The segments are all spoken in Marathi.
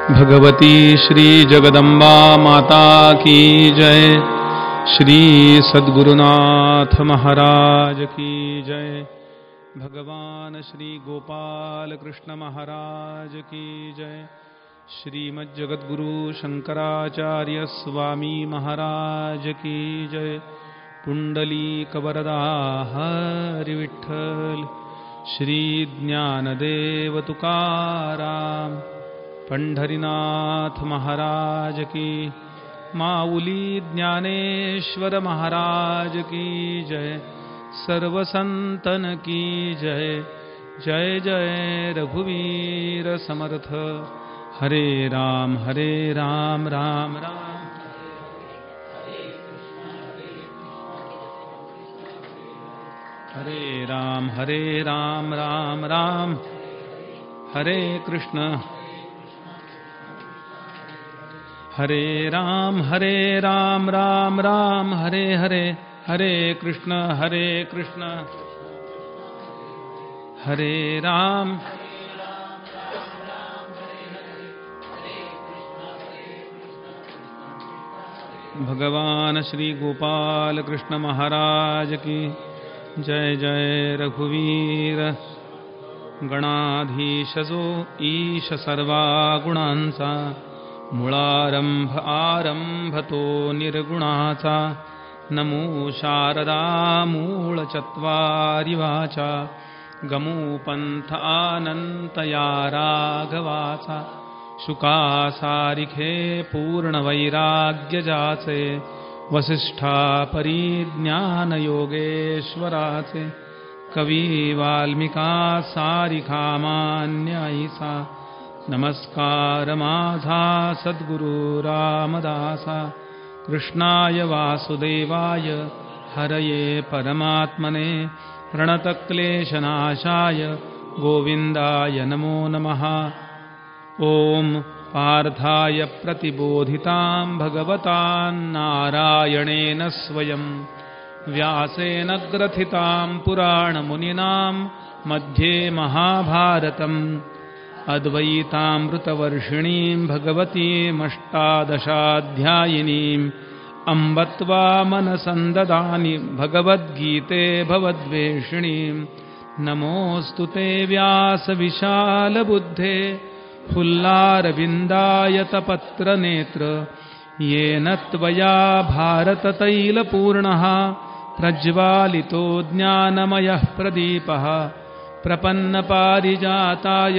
भगवती श्री जगदम्बा माता की जय। श्री सद्गुरुनाथ महाराज की जय। भगवान श्री गोपाल कृष्ण महाराज की जय। श्रीमद् जगद्गुरु शंकराचार्य स्वामी महाराज की जय। पुंडलीक वरदा हरि विठ्ठल। श्री ज्ञानदेव तुकाराम पंढरीनाथ महाराज की। माऊली ज्ञानेश्वर महाराज की जय। सर्व संतन की जय। जय जय रघुवीर समर्थ। हरे राम राम राम हरे राम राम राम हरे कृष्ण हरे राम राम राम हरे हरे। हरे कृष्ण हरे राम भगवान श्री गोपाल कृष्ण महाराज की जय। जय रघुवीर गणाधीशजो ईश सर्वा गुणांचा। मूळारंभ आरंभतो निर्गुणाचा। नमो शारदा मूळ चत्वारि वाचा। गमो पंथ अनंत या राघवाचा। शुका सारिखे पूर्ण वैराग्य जाचे। वसिष्ठा परिज्ञान योगेश्वराचे। कवी वाल्मिका सारिखा मान्य ऐसा। नमस्कार माझा सद्गुरु रामदासा। कृष्णाय वासुदेवाय हरये परमात्मने। प्रणतक्लेशनाशाय गोविंदाय नमो नमः। ओम पार्थाय प्रतिबोधितां भगवतां नारायणेन स्वयं। व्यासेन ग्रथितां पुराणमुनिनां मध्ये महाभारतम्। अद्वैतामृतवर्षिणीं भगवतीमष्टादशाध्यायिनीं। अम्ब त्वामनसन्ददानि भगवद्गीते भवद्वेषिणीं। नमोऽस्तु ते व्यासविशालबुद्धे। फुल्लारविन्दायतपत्रनेत्र। येन त्वया भारततैलपूर्णः प्रज्वालितो ज्ञानमयः प्रदीपः। प्रपन्नपारिजाताय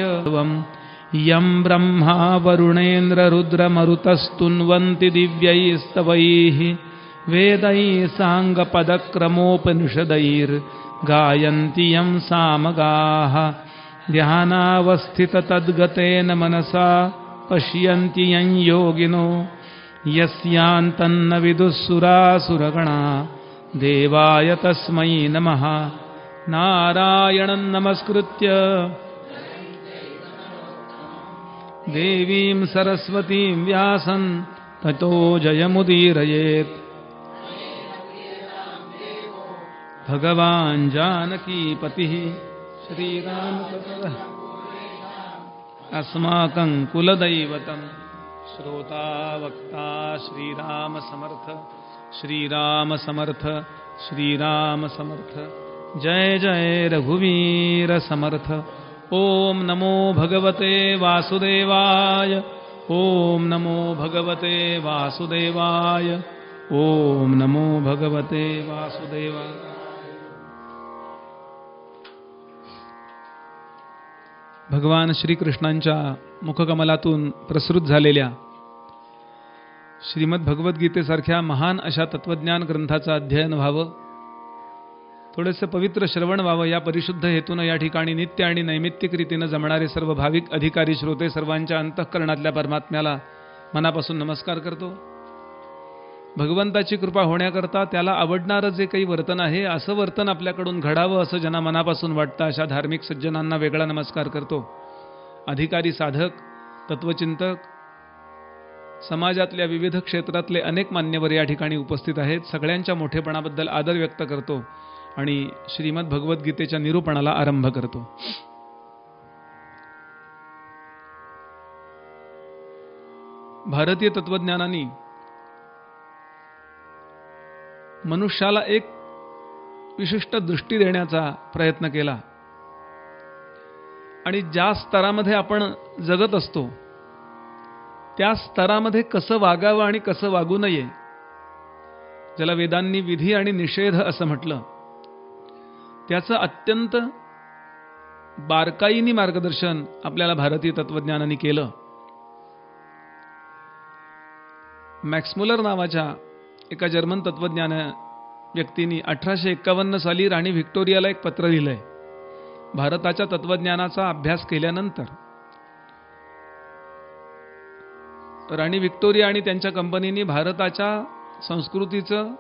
यं ब्रह्मा वरुणेन्द्ररुद्रमरुतस्तुन्वन्ति दिव्यैस्तवैः। वेदैः साङ्गपदक्रमोपनिषदैर्गायन्ति यं सामगाः। ध्यानावस्थिततद्गतेन मनसा पश्यन्ति यं योगिनो। यस्यान्तन्न विदुःसुरासुरगणा। देवाय तस्मै नमः। नारायणं नमस्कृत्य देवीं सरस्वतीं व्यासं ततो जयमुदीरयेत्। भगवान् जानकीपतिः श्रीरामचन्द्रः अस्माकं कुलदैवतं। श्रोता वक्ता श्रीराम समर्थ। श्रीराम समर्थ श्रीराम समर्थ। जय जय रघुवीर समर्थ। ओम नमो भगवते वासुदेवाय। ओम नमो भगवते वासुदेवाय। ओम नमो भगवते वासुदेवाय। भगवान श्रीकृष्णांच्या मुखकमलातून प्रसृत झालेल्या श्रीमद भगवद्गीतेसारख्या महान अशा तत्वज्ञान ग्रंथाचं अध्ययन व्हावं, थोडेसे पवित्र श्रवण व्हावं, या परिशुद्ध हेतून या ठिकाणी नित्य आणि नैमित्तिक रीतीने जमणारे सर्व भाविक अधिकारी श्रोते सर्वांच्या अंतःकरणातल्या परमात्म्याला मनापासून नमस्कार करतो। भगवंताची कृपा होण्याकरता त्याला आवडणारं जे काही वर्तन आहे असं वर्तन आपल्याकडून घडावं असं ज्यांना मनापासून वाटतं अशा धार्मिक सज्जनांना वेगळा नमस्कार करतो। अधिकारी, साधक, तत्वचिंतक, समाजातल्या विविध क्षेत्रातले अनेक मान्यवर या ठिकाणी उपस्थित आहेत। सगळ्यांच्या मोठेपणाबद्दल आदर व्यक्त करतो आणि श्रीमद भगवद्गीतेच्या निरूपणाला आरंभ करतो। भारतीय तत्वज्ञानाने मनुष्याला एक विशिष्ट दृष्टी देण्याचा प्रयत्न केला आणि ज्या स्तरामध्ये आपण जगत असतो त्या स्तरामध्ये कसं वागावं आणि कसं वागू नये, ज्याला वेदांनी विधी आणि निषेध असं म्हटलं, त्याचं अत्यंत बारकाईने मार्गदर्शन आपल्याला भारतीय तत्वज्ञानाने केलं. मॅक्स मुलर नावाच्या एका जर्मन तत्वज्ञान व्यक्तीने 1851 साली राणी व्हिक्टोरियाला एक पत्र लिहिलंय. भारताच्या तत्वज्ञानाचा अभ्यास केल्यानंतर राणी व्हिक्टोरिया आणि त्यांच्या कंपनीने भारताच्या संस्कृतीचं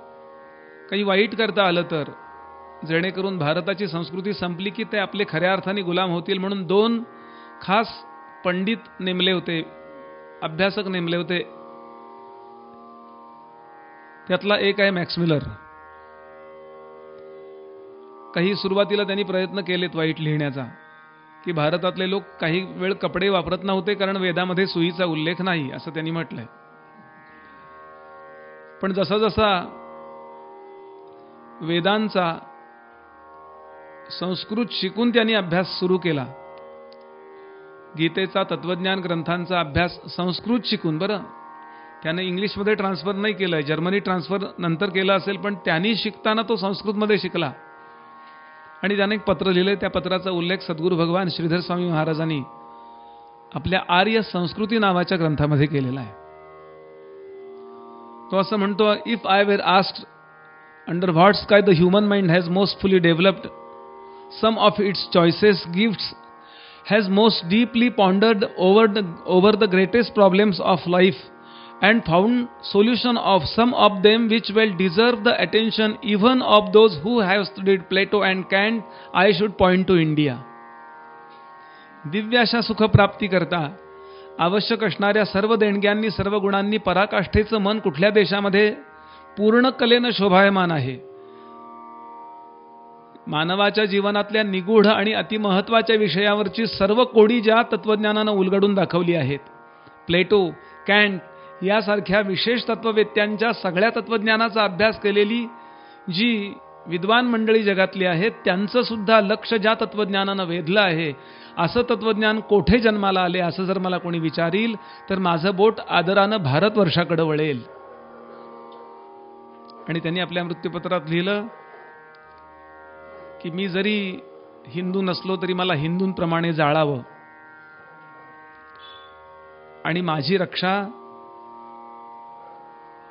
काही वाईट करता आलं तर, जेणेकरून भारताची संस्कृती संपली की ते आपले खऱ्या अर्थाने गुलाम होतील, म्हणून 2 खास पंडित नेमले होते, अभ्यासक नेमले होते. त्यातला एक आहे मॅक्स मुलर. काही सुरुवातीला त्यांनी प्रयत्न केलेत वाईट लिहिण्याचा, की भारतातले लोक काही वेळ कपडे वापरत नव्हते कारण वेदामध्ये सुईचा उल्लेख नाही असं त्यांनी म्हटलंय. पण जसा जसा वेदांचा संस्कृत शिकून त्यांनी अभ्यास सुरू केला, गीतेचा तत्वज्ञान ग्रंथांचा अभ्यास संस्कृत शिकून, बरं त्याने इंग्लिशमध्ये ट्रान्सफर नाही केलंय, जर्मनी ट्रान्सफर नंतर केलं असेल, पण त्यांनी शिकताना तो संस्कृतमध्ये शिकला. आणि त्याने एक पत्र लिहिलंय, त्या पत्राचा उल्लेख सद्गुरू भगवान श्रीधर स्वामी महाराजांनी आपल्या आर्य संस्कृती नावाच्या ग्रंथामध्ये केलेला आहे. तो असं म्हणतो, if I were asked under what sky the human mind has most fully developed some of its choices gifts has most deeply pondered over the greatest problems of life and found solution of some of them which will deserve the attention even of those who have studied Plato and Kant, I should point to India. Divya अशा सुखप्राप्ती करता आवश्यक असणाऱ्या सर्व देणग्यांनी सर्व गुणांनी पराकाष्ठेचं मन कुठल्या देशामध्ये पूर्ण कलेनं शोभायमान आहे. मानवाच्या जीवनातल्या निगूढ आणि अतिमहत्वाच्या विषयावरची सर्व कोडी ज्या तत्वज्ञानानं उलगडून दाखवली आहेत, प्लेटो, कॅन्ट यासारख्या विशेष तत्ववेत्यांच्या सगळ्या तत्वज्ञानाचा अभ्यास केलेली जी विद्वान मंडळी जगातली आहेत, त्यांचं सुद्धा लक्ष ज्या तत्वज्ञानानं वेधलं आहे, असं तत्वज्ञान कोठे जन्माला आले असं जर मला कोणी विचारील तर माझं बोट आदरानं भारतवर्षाकडे वळेल. आणि त्यांनी आपल्या मृत्यूपत्रात लिहिलं की मी जरी हिंदू नसलो तरी मला हिंदूंप्रमाणे जाळावं आणि माझी रक्षा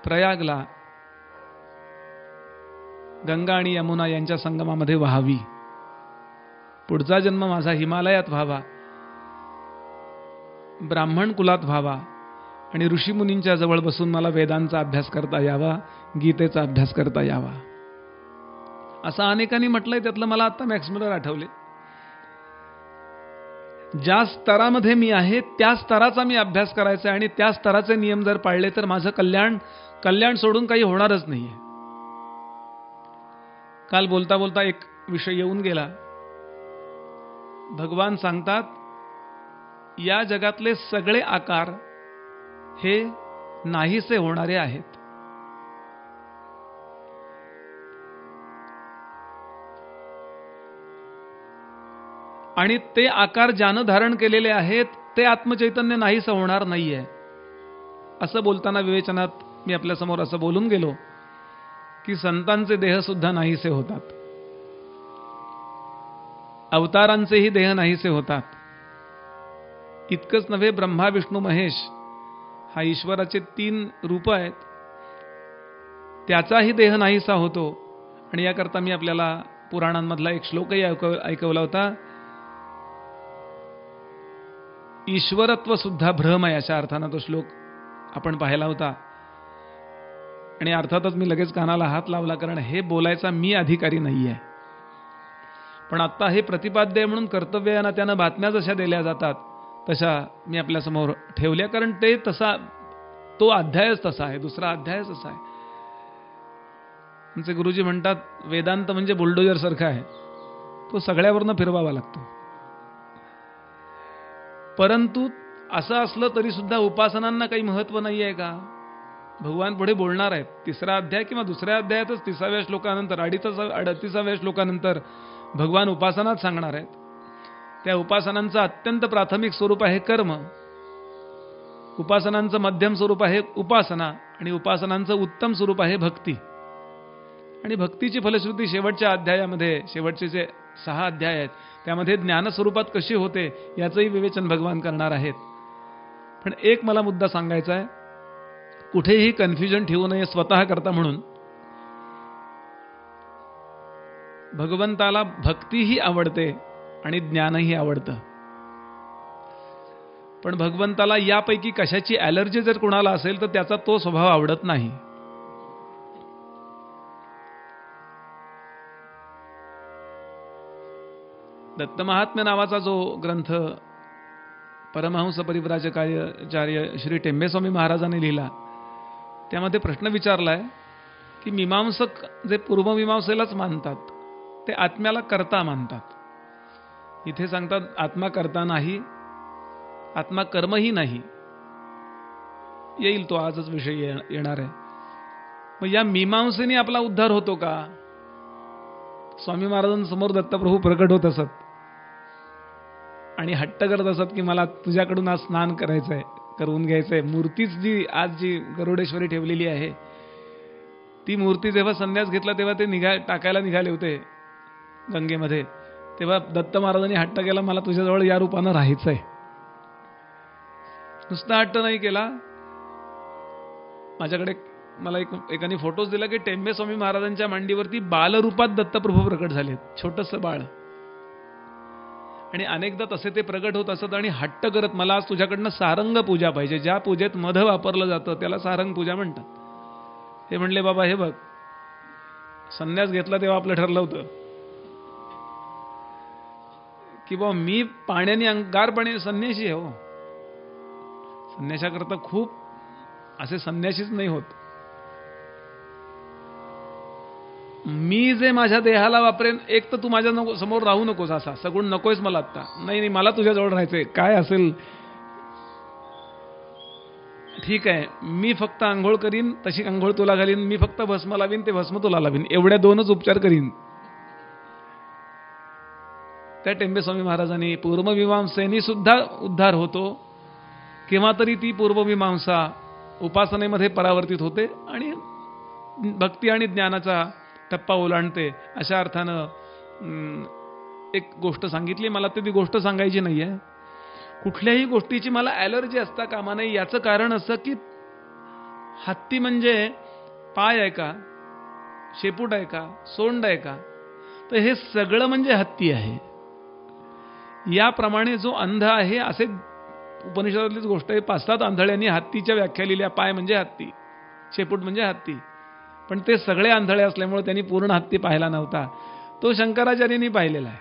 प्रयागला गंगा आणि यमुना यांच्या संगमामध्ये व्हावी. पुढचा जन्म माझा हिमालयात व्हावा, ब्राह्मण कुलात व्हावा आणि ऋषीमुनींच्या जवळ बसून मला वेदांचा अभ्यास करता यावा, गीतेचा अभ्यास करता यावा, असं अनेकांनी म्हटलंय. त्यातलं मला आता मॅक्स मुलर आठवले. ज्या स्तरामध्ये मी आहे त्या स्तराचा मी अभ्यास करायचा आणि त्या स्तराचे नियम जर पाळले तर माझं कल्याण सोडून काही होणारच नाहीये. काल बोलता बोलता एक विषय येऊन गेला. भगवान सांगतात, या जगातले सगळे आकार हे नाहीसे होणारे आहेत. आणि ते आकार ज्यानं धारण केलेले आहेत ते आत्मचैतन्य नाहीसं होणार नाहीये. असं बोलताना विवेचनात मी आपल्या समोर असं बोलून गेलो की संतांचे देह सुद्धा नाहीसे होतात, अवतारांचेही देह नाहीसे होतात. इतकंच नव्हे, ब्रह्मा विष्णू महेश हा ईश्वराचे 3 रूप आहेत, त्याचाही देह नाहीसा होतो. आणि याकरता मी आपल्याला पुराणांमधला एक श्लोकही ऐकवला होता. ईश्वरत्व सुद्धा भ्रम आहे, अशा अर्थानं तो श्लोक आपण पाहिला होता. आणि अर्थातच मी लगेच कानाला हात लावला, कारण हे बोलायचा मी अधिकारी नाही आहे. पण आता हे प्रतिपाद्य आहे म्हणून कर्तव्यानं त्यानं बातम्या जशा दिल्या जातात तशा मी आपल्यासमोर ठेवल्या, कारण ते तसा तो अध्यायच तसा आहे, दुसरा अध्यायच असा आहे. आमचे गुरुजी म्हणतात, वेदांत म्हणजे बुलडोजर सारखा आहे, तो सगळ्यावरनं फिरवावा लागतो. परंतु असं असलं तरी सुद्धा उपासनांना काही महत्व नाही आहे का? भगवान पुढे बोलणार आहेत. 3रा अध्याय किंवा 2ऱ्या अध्यायातच 30व्या श्लोकानंतर 38व्या श्लोकानंतर भगवान उपासनात सांगणार आहेत. त्या उपासनांचं अत्यंत प्राथमिक स्वरूप आहे कर्म, उपासनांचं मध्यम स्वरूप आहे उपासना, आणि उपासनांचं उत्तम स्वरूप आहे भक्ती. आणि भक्तीची फलश्रुती शेवटच्या अध्यायामध्ये, शेवटचे जे 6 अध्याय आहेत त्यामध्ये ज्ञानस्वरूपात कशी होते याचंही विवेचन भगवान करणार आहेत. पण एक मला मुद्दा सांगायचा आहे, कुठेही कन्फ्युजन ठेवू नये स्वतः करता म्हणून. भगवंताला भक्तीही आवडते आणि ज्ञानही आवडतं, पण भगवंताला यापैकी कशाची ॲलर्जी जर कुणाला असेल तर त्याचा तो स्वभाव आवडत नाही. दत्तमहात्म्य नावाचा जो ग्रंथ परमहंस परिव्राजकाचार्य श्री टेंबेस्वामी महाराजांनी लिहिला, त्यामध्ये प्रश्न विचारलाय की मीमांसक जे पूर्वमीमांसेलाच मानतात ते आत्म्याला कर्ता मानतात. इथे सांगतात आत्मा कर्ता नाही, आत्मा कर्मही नाही. येईल तो आजच विषय येणार आहे. मग या मीमांसेने आपला उद्धार होतो का? स्वामी महाराजांसमोर दत्तप्रभू प्रकट होत असत आणि हट्ट करत असत की मला तुझ्याकडून आज स्नान करायचंय, करून घ्यायचंय. मूर्तीच जी आज जी गरुडेश्वरी ठेवलेली आहे, ती मूर्ती जेव्हा संन्यास घेतला तेव्हा ते टाकायला निघाले होते गंगेमध्ये, तेव्हा दत्त महाराजांनी हट्ट केला मला तुझ्याजवळ या रूपानं राहायचंय. नुसता हट्ट नाही केला, माझ्याकडे मला एकाने फोटोज दिला की टेंबेस्वामी महाराजांच्या मांडीवरती बालरूपात दत्तप्रभू प्रकट झाले, छोटंसं बाळ. आणि अनेकदा तसे ते प्रगट होत असत आणि हट्ट करत मला आज तुझ्याकडनं सारंग पूजा पाहिजे. ज्या पूजेत मध वापरलं जातं त्याला सारंग पूजा म्हणतात. हे म्हणले बाबा हे बघ, संन्यास घेतला तेव्हा आपलं ठरलं होतं की बाबा मी पाण्याने गार पाणी संन्याशी आहे. हो, संन्याशाकरता खूप असे संन्याशीच नाही होत. मी जे माझ्या देहाला वापरेन, एक तर तू माझ्या समोर राहू नकोस, असा सगुण नकोयस मला आत्ता. नाही मला तुझ्याजवळ राहायचंय, काय असेल ठीक आहे. मी फक्त आंघोळ करीन, तशी आंघोळ तुला घालीन. मी फक्त भस्म लावीन, ते भस्म तुला लावीन. एवढ्या 2च उपचार करीन. त्या टेंबेस्वामी महाराजांनी पूर्वमीमांसेनी सुद्धा उद्धार होतो. केव्हा तरी ती पूर्वमीमांसा उपासनेमध्ये परावर्तित होते आणि भक्ती आणि ज्ञानाचा टप्पा ओलांडते. अशा अर्थानं एक गोष्ट सांगितली. मला ती गोष्ट सांगायची नाहीये. कुठल्याही गोष्टीची मला ॲलर्जी असता कामा नये. याचं कारण असं की हत्ती म्हणजे पाय आहे का, शेपूट आहे का, सोंड आहे का, तर हे सगळं म्हणजे हत्ती आहे. याप्रमाणे जो अंध आहे, असे उपनिषदातलीच गोष्ट आहे. 5-7 आंधळ्यांनी हत्तीच्या व्याख्या लिहिल्या. पाय म्हणजे हत्ती, शेपूट म्हणजे हत्ती. पण ते सगळे आंधळे असल्यामुळे त्यांनी पूर्ण हत्ती पाहिला नव्हता. तो शंकराचार्यांनी पाहिलेला आहे,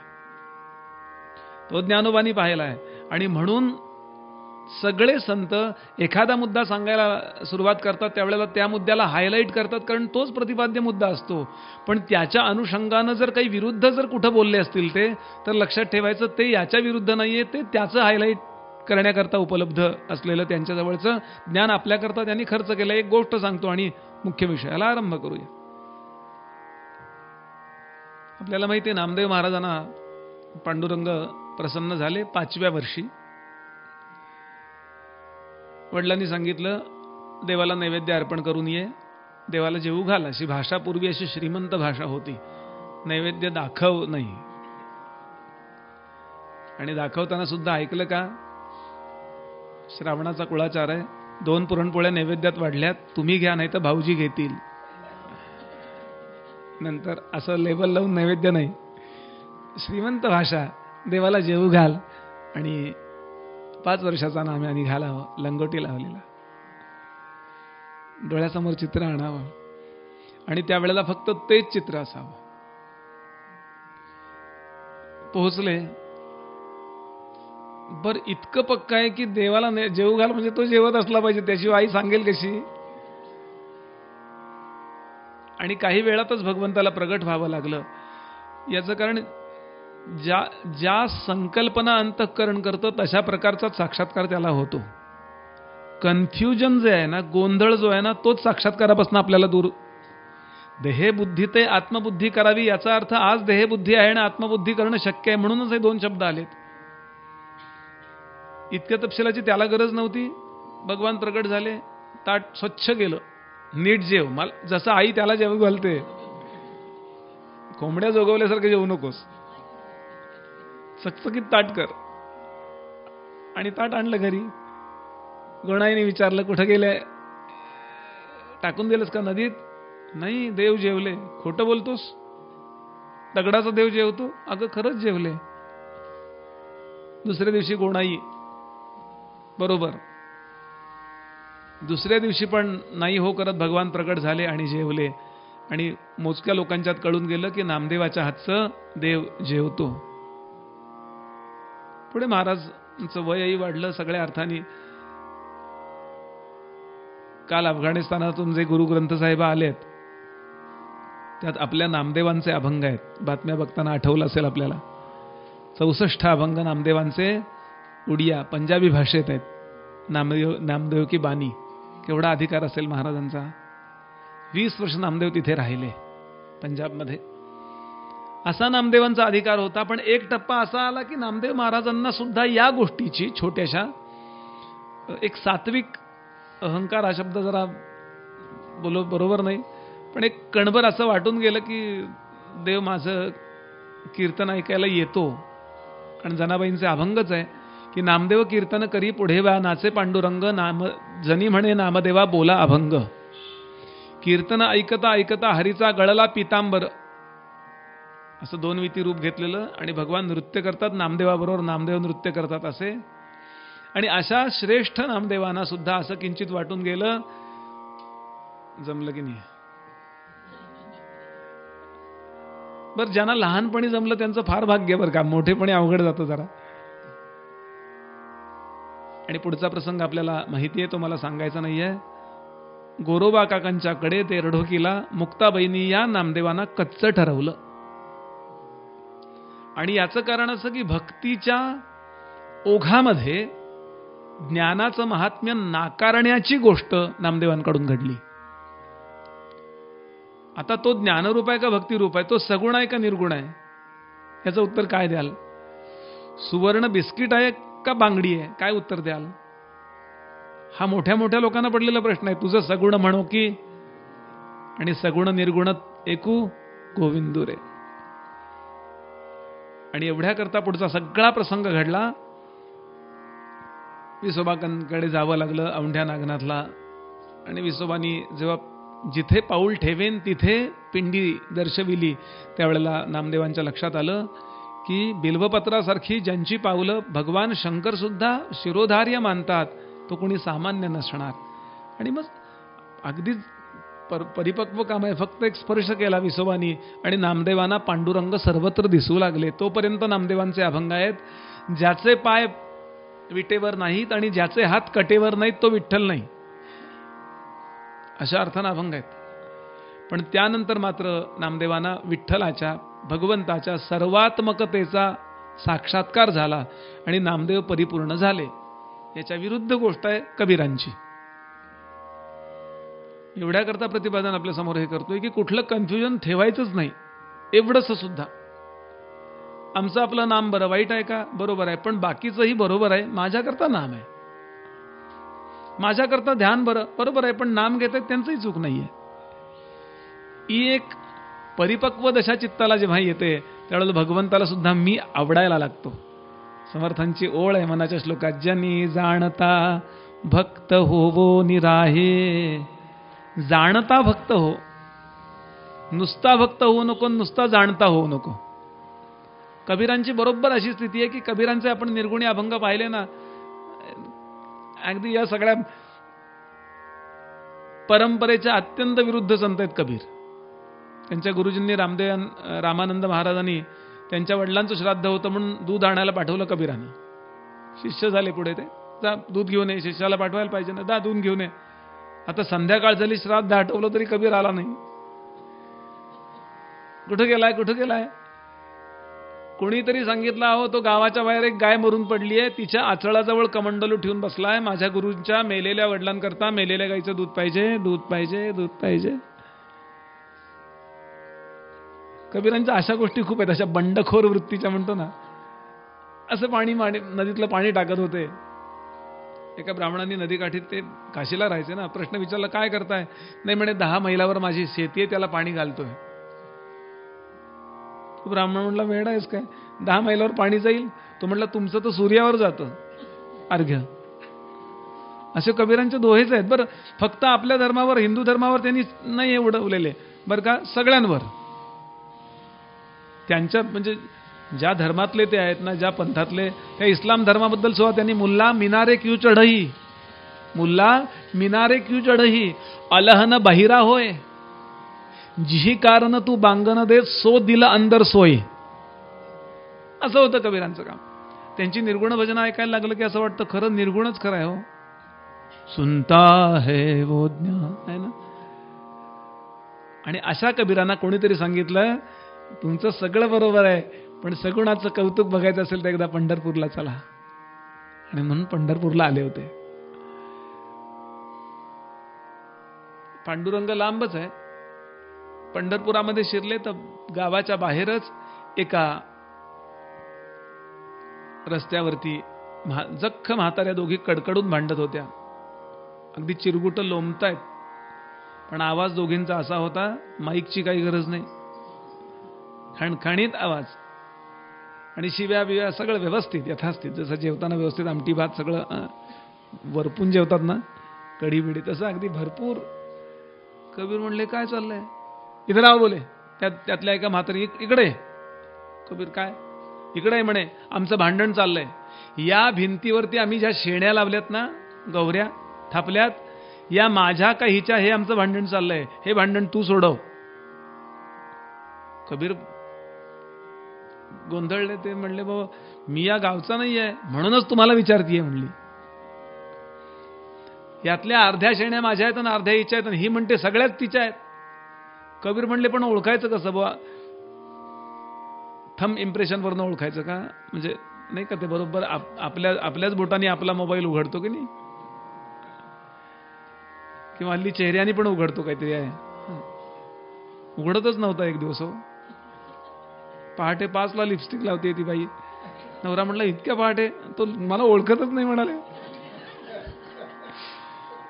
तो ज्ञानोबांनी पाहिला आहे. आणि म्हणून सगळे संत एखादा मुद्दा सांगायला सुरुवात करतात त्यावेळेला त्या मुद्द्याला हायलाईट करतात, कारण तोच प्रतिपाद्य मुद्दा असतो. पण त्याच्या अनुषंगानं जर काही विरुद्ध जर कुठं बोलले असतील ते, तर लक्षात ठेवायचं ते याच्या विरुद्ध नाहीये, ते त्याचं हायलाईट करण्याकरता उपलब्ध असलेलं त्यांच्याजवळचं ज्ञान आपल्याकरता त्यांनी खर्च केलं. एक गोष्ट सांगतो आणि मुख्य विषयाला आरंभ करूया. आपल्याला माहिती आहे नामदेव महाराजांना पांडुरंग प्रसन्न झाले 5व्या वर्षी. वडिलांनी सांगितलं देवाला नैवेद्य अर्पण करून ये, देवाला जेवू घाल. अशी भाषा पूर्वी अशी श्रीमंत भाषा होती, नैवेद्य दाखव नाही. आणि दाखवताना सुद्धा ऐकलं का, श्रावणाचा कुळाचार आहे, 2 पुरणपोळ्या नैवेद्यात वाढल्यात, तुम्ही घ्या नाही तर भाऊजी घेतील. नंतर असं लेबल लावून नैवेद्य नाही, श्रीमंत भाषा. देवाला जेवू घाल आणि 5 वर्षाचा नाम्याने घालावं, लंगोटी लावलेला, डोळ्यासमोर चित्र आणावं आणि त्यावेळेला फक्त तेच चित्र असावं. पोहोचले. बर इतकं पक्का आहे की देवाला जेवू घाल म्हणजे तो जेवत असला पाहिजे, त्याशिवाय आई सांगेल कशी. आणि काही वेळातच भगवंताला प्रगट व्हावं लागलं. याचं कारण ज्या ज्या संकल्पना अंतःकरण करतं तशा प्रकारचा साक्षात्कार त्याला होतो. कन्फ्युजन जे आहे ना, गोंधळ जो आहे ना, तोच साक्षात्कारापासून आपल्याला दूर. देहबुद्धी ते आत्मबुद्धी करावी याचा अर्थ आज देहबुद्धी आहे आणि आत्मबुद्धी करणं शक्य आहे, म्हणूनच हे दोन शब्द आलेत. इतक्या तपशिलाची त्याला गरज नव्हती. भगवान प्रगट झाले, ताट स्वच्छ गेलं, नीट जेव. मला जसं आई त्याला जेवू घालते, कोंबड्या जोगवल्यासारखं जेवू नकोस, चकचकीत ताट कर. आणि ताट आणलं घरी. गोणाईने विचारलं, कुठं गेले? टाकून दिलंस का नदीत? नाही, देव जेवले. खोटं बोलतोस? दगडाचा देव जेवतो? अगं खरंच जेवले. दुसऱ्या दिवशी गोणाई बरोबर. दुसऱ्या दिवशी पण नाही हो करत भगवान प्रकट झाले आणि जेवले. आणि मोजक्या लोकांच्यात कळून गेलं की नामदेवाच्या हातचं देव जेवतो. पुढे महाराजांचं वयही वाढलं सगळ्या अर्थाने. काल अफगाणिस्तानातून जे गुरु ग्रंथ साहेब आलेत त्यात आपल्या नामदेवांचे अभंग आहेत. बातम्या बघताना आठवलं असेल आपल्याला. 64 अभंग नामदेवांचे उडिया पंजाबी भाषेत आहेत. नामदेव की बानी. केवढा अधिकार असेल महाराजांचा. 20 वर्ष नामदेव तिथे राहिले पंजाबमध्ये. असा नामदेवांचा अधिकार होता. पण एक टप्पा असा आला की नामदेव महाराजांना सुद्धा या गोष्टीची छोट्याशा एक सात्विक अहंकार हा शब्द जरा बरोबर नाही, पण एक कणभर असं वाटून गेलं की देव माझं कीर्तन ऐकायला येतो. कारण जनाबाईंचे अभंगच आहे की नामदेव कीर्तन करी पुढे वा नाचे पांडुरंग, नाम जनी म्हणे नामदेवा बोला अभंग. कीर्तन ऐकता ऐकता हरीचा गळला पितांबर, असं 2 विती रूप घेतलेलं. आणि भगवान नृत्य करतात नामदेवाबरोबर, नामदेव नृत्य करतात असे. आणि अशा श्रेष्ठ नामदेवांना सुद्धा असं किंचित वाटून गेलं, जमलं की नाही. बरं, ज्यांना लहानपणी जमलं त्यांचं फार भाग्य बरं का, मोठेपणी अवघड जातं जरा. आणि पुढचा प्रसंग आपल्याला माहिती आहे, तो मला सांगायचा नाहीये. गोरोबा काकांच्याकडे ते रढोकीला मुक्ताबाईंनी या नामदेवांना कच्चं ठरवलं. आणि याचं कारण असं की भक्तीच्या ओघामध्ये ज्ञानाचं महात्म्य नाकारण्याची गोष्ट नामदेवांकडून घडली. आता तो ज्ञानरूप आहे का भक्तिरूप आहे? तो सगुण आहे का निर्गुण आहे? याचं उत्तर काय द्याल? सुवर्ण बिस्किट आहे का बांगडी आहे? काय उत्तर द्याल? हा मोठ्या मोठ्या लोकांना पडलेला प्रश्न आहे. तुझं सगुण म्हणो की आणि सगुण निर्गुण एकू गोविंदू रे. आणि एवढ्या करता पुढचा सगळा प्रसंग घडला. विसोबाकडे जावं लागलं औंढ्या नागनाथला. आणि विसोबानी जेव्हा जिथे पाऊल ठेवेन तिथे पिंडी दर्शविली, त्यावेळेला नामदेवांच्या लक्षात आलं की बिल्वपत्रासारखी ज्यांची पावलं भगवान शंकर सुद्धा शिरोधार्य मानतात, तो कोणी सामान्य नसणार. आणि मग अगदीच परिपक्व काम आहे. फक्त एक स्पर्श केला विसोबानी आणि नामदेवांना पांडुरंग सर्वत्र दिसू लागले. तोपर्यंत नामदेवांचे अभंग आहेत, ज्याचे पाय विटेवर नाहीत आणि ज्याचे हात कटेवर नाहीत तो विठ्ठल नाही, अशा अर्थानं अभंग आहेत. पण त्यानंतर मात्र नामदेवांना विठ्ठलाच्या भगवंताच्या सर्वात्मकतेचा साक्षात्कार झाला आणि नामदेव परिपूर्ण झाले. याच्या विरुद्ध गोष्ट आहे कबीरांची. एवढ्याकरता प्रतिपादन आपल्या समोर हे करतोय की कुठलं कन्फ्युजन ठेवायचंच नाही. एवढंच सुद्धा आमचं आपलं नाम बरं वाईट आहे का? बरोबर आहे, पण बाकीचंही बरोबर आहे. माझ्याकरता नाम आहे, माझ्याकरता ध्यान बरोबर आहे, पण नाम घेत आहेत त्यांचंही चूक नाहीये. ही एक परिपक्व दशा चित्ताला जेव्हा येते त्यावेळेला भगवंताला सुद्धा मी आवडायला लागतो. समर्थांची ओळ आहे मनाच्या श्लोकात, जनी जाणता भक्त होवो निराहे. जाणता भक्त हो, नुसता भक्त होऊ नको, नुसता जाणता होऊ नको. कबीरांची बरोबर अशी स्थिती आहे की कबीरांचे आपण निर्गुणी अभंग पाहिले ना, अगदी या सगळ्या परंपरेच्या अत्यंत विरुद्ध संत आहेत कबीर. त्यांच्या गुरुजींनी रामानंद महाराजांनी त्यांच्या वडिलांचं श्राद्ध होतं म्हणून दूध आणायला पाठवलं कबीरांना. शिष्य झाले पुढे ते, जा दूध घेऊन ये. शिष्याला पाठवायला पाहिजे ना, दा दूध घेऊन ये. आता संध्याकाळ झाली, श्राद्ध आठवलं तरी कबीर आला नाही. कुठं गेलाय? कोणीतरी सांगितलं, अहो तो गावाच्या बाहेर एक गाय मरून पडली आहे, तिच्या आचळाजवळ कमंडलू ठेवून बसलाय, माझ्या गुरूंच्या मेलेल्या वडिलांकरता मेलेल्या गाईचं दूध पाहिजे, दूध पाहिजे, दूध पाहिजे. कबीरांच्या अशा गोष्टी खूप आहेत, अशा बंडखोर वृत्तीच्या म्हणतो ना. असं पाणी नदीतलं पाणी टाकत होते. एका ब्राह्मणांनी नदीकाठी, ते काशीला राहायचे ना, प्रश्न विचारला, काय करताय? नाही म्हणे, 10 मैलावर माझी शेती आहे, त्याला पाणी घालतोय. तो ब्राह्मण म्हटला, वेडा आहेस काय, 10 मैलावर पाणी जाईल? तो म्हटला, तुमचं तर सूर्यावर जातं अर्घ्य. असे कबीरांचे दोहेच आहेत बरं. फक्त आपल्या धर्मावर, हिंदू धर्मावर त्यांनी नाही उडवलेले बरं का, सगळ्यांवर. त्यांच्या म्हणजे ज्या धर्मातले ते आहेत ना, ज्या पंथातले, त्या इस्लाम धर्माबद्दल सुद्धा त्यांनी मुल्ला मिनारे क्यू चढही, मुल्ला मिनारे क्यू चढही, अलहन बहिरा होय, जिही कारण तू बांगन दे, सो दिल अंदर सोय. असं होतं कबीरांचं काम. त्यांची निर्गुण भजनं ऐकायला लागलं की असं वाटतं खरं निर्गुणच खरं आहे. हो, सुनता है वो ज्ञान आहे ना. आणि अशा कबीरांना कोणीतरी सांगितलं, तुमचं सगळं बरोबर आहे, पण सगुणाचं कौतुक बघायचं असेल तर एकदा पंढरपूरला चला. आणि म्हणून पंढरपूरला आले होते. पांडुरंग लांबच आहे. पंढरपुरामध्ये शिरले तर गावाच्या बाहेरच एका रस्त्यावरती जख्ख म्हाताऱ्या दोघी कडकडून भांडत होत्या. अगदी चिरगुट लोंबतायत, पण आवाज दोघींचा असा होता, माईकची काही गरज नाही, खणखणीत आवाज. आणि शिव्या बिव्या सगळं व्यवस्थित यथास्थित, जसं जेवताना व्यवस्थित आमटी भात सगळं वरपून जेवतात ना, कढी बिडी, तसं अगदी भरपूर. कबीर म्हणले, काय चाललंय? इथं राव बोले. त्यातल्या एका म्हातारी, इकडे. कबीर, काय? इकडे आहे म्हणे, आमचं भांडण चाललंय. या भिंतीवरती आम्ही ज्या शेण्या लावल्यात ना, गौऱ्या थापल्यात, या माझ्या का हिच्या, हे आमचं भांडण चाललंय, हे भांडण तू सोडव. कबीर गोंधळले. ते म्हणले, बाबा मी या गावचा नाही आहे, म्हणूनच तुम्हाला विचारतीये म्हणली. यातल्या अर्ध्या शेण्या माझ्या आहेत आणि अर्ध्या हिच्या आहेत, आणि ही म्हणते सगळ्याच तिच्या आहेत. कबीर म्हणले, पण ओळखायचं कसं बुवा? थंब इम्प्रेशन वरनं ओळखायचं का? म्हणजे नाही का, ते बरोबर आपल्याच बोटाने आपला मोबाईल उघडतो की नाही, किंवा हल्ली चेहऱ्याने पण उघडतो काहीतरी आहे. उघडतच नव्हता एक दिवस. हो, पहाटे 5ला लिपस्टिक लावते ती बाई. नवरा म्हणला, इतक्या पहाटे? तो मला ओळखतच नाही म्हणाले.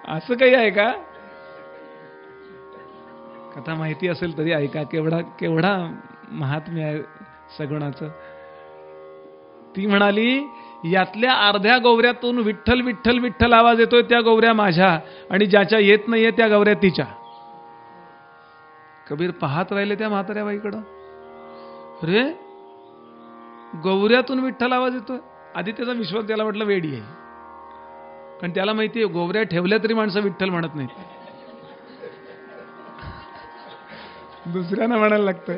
असं काही आहे का? कथा माहिती असेल तरी ऐका, केवढा महात्म्य आहे सगुणाचं. ती म्हणाली, यातल्या अर्ध्या गौऱ्यातून विठ्ठल विठ्ठल विठ्ठल आवाज येतोय, त्या गौऱ्या माझ्या, आणि ज्याच्या येत नाहीये त्या गौऱ्या तिच्या. कबीर पाहत राहिले त्या म्हाताऱ्या बाईकडं. अरे, गौऱ्यातून विठ्ठल आवाज येतोय. आधी त्याचा विश्वास, त्याला वाटलं वेडी आहे, कारण त्याला माहिती आहे गौऱ्या ठेवल्या तरी माणसं विठ्ठल म्हणत नाहीत, दुसऱ्यांना म्हणायला लागतं.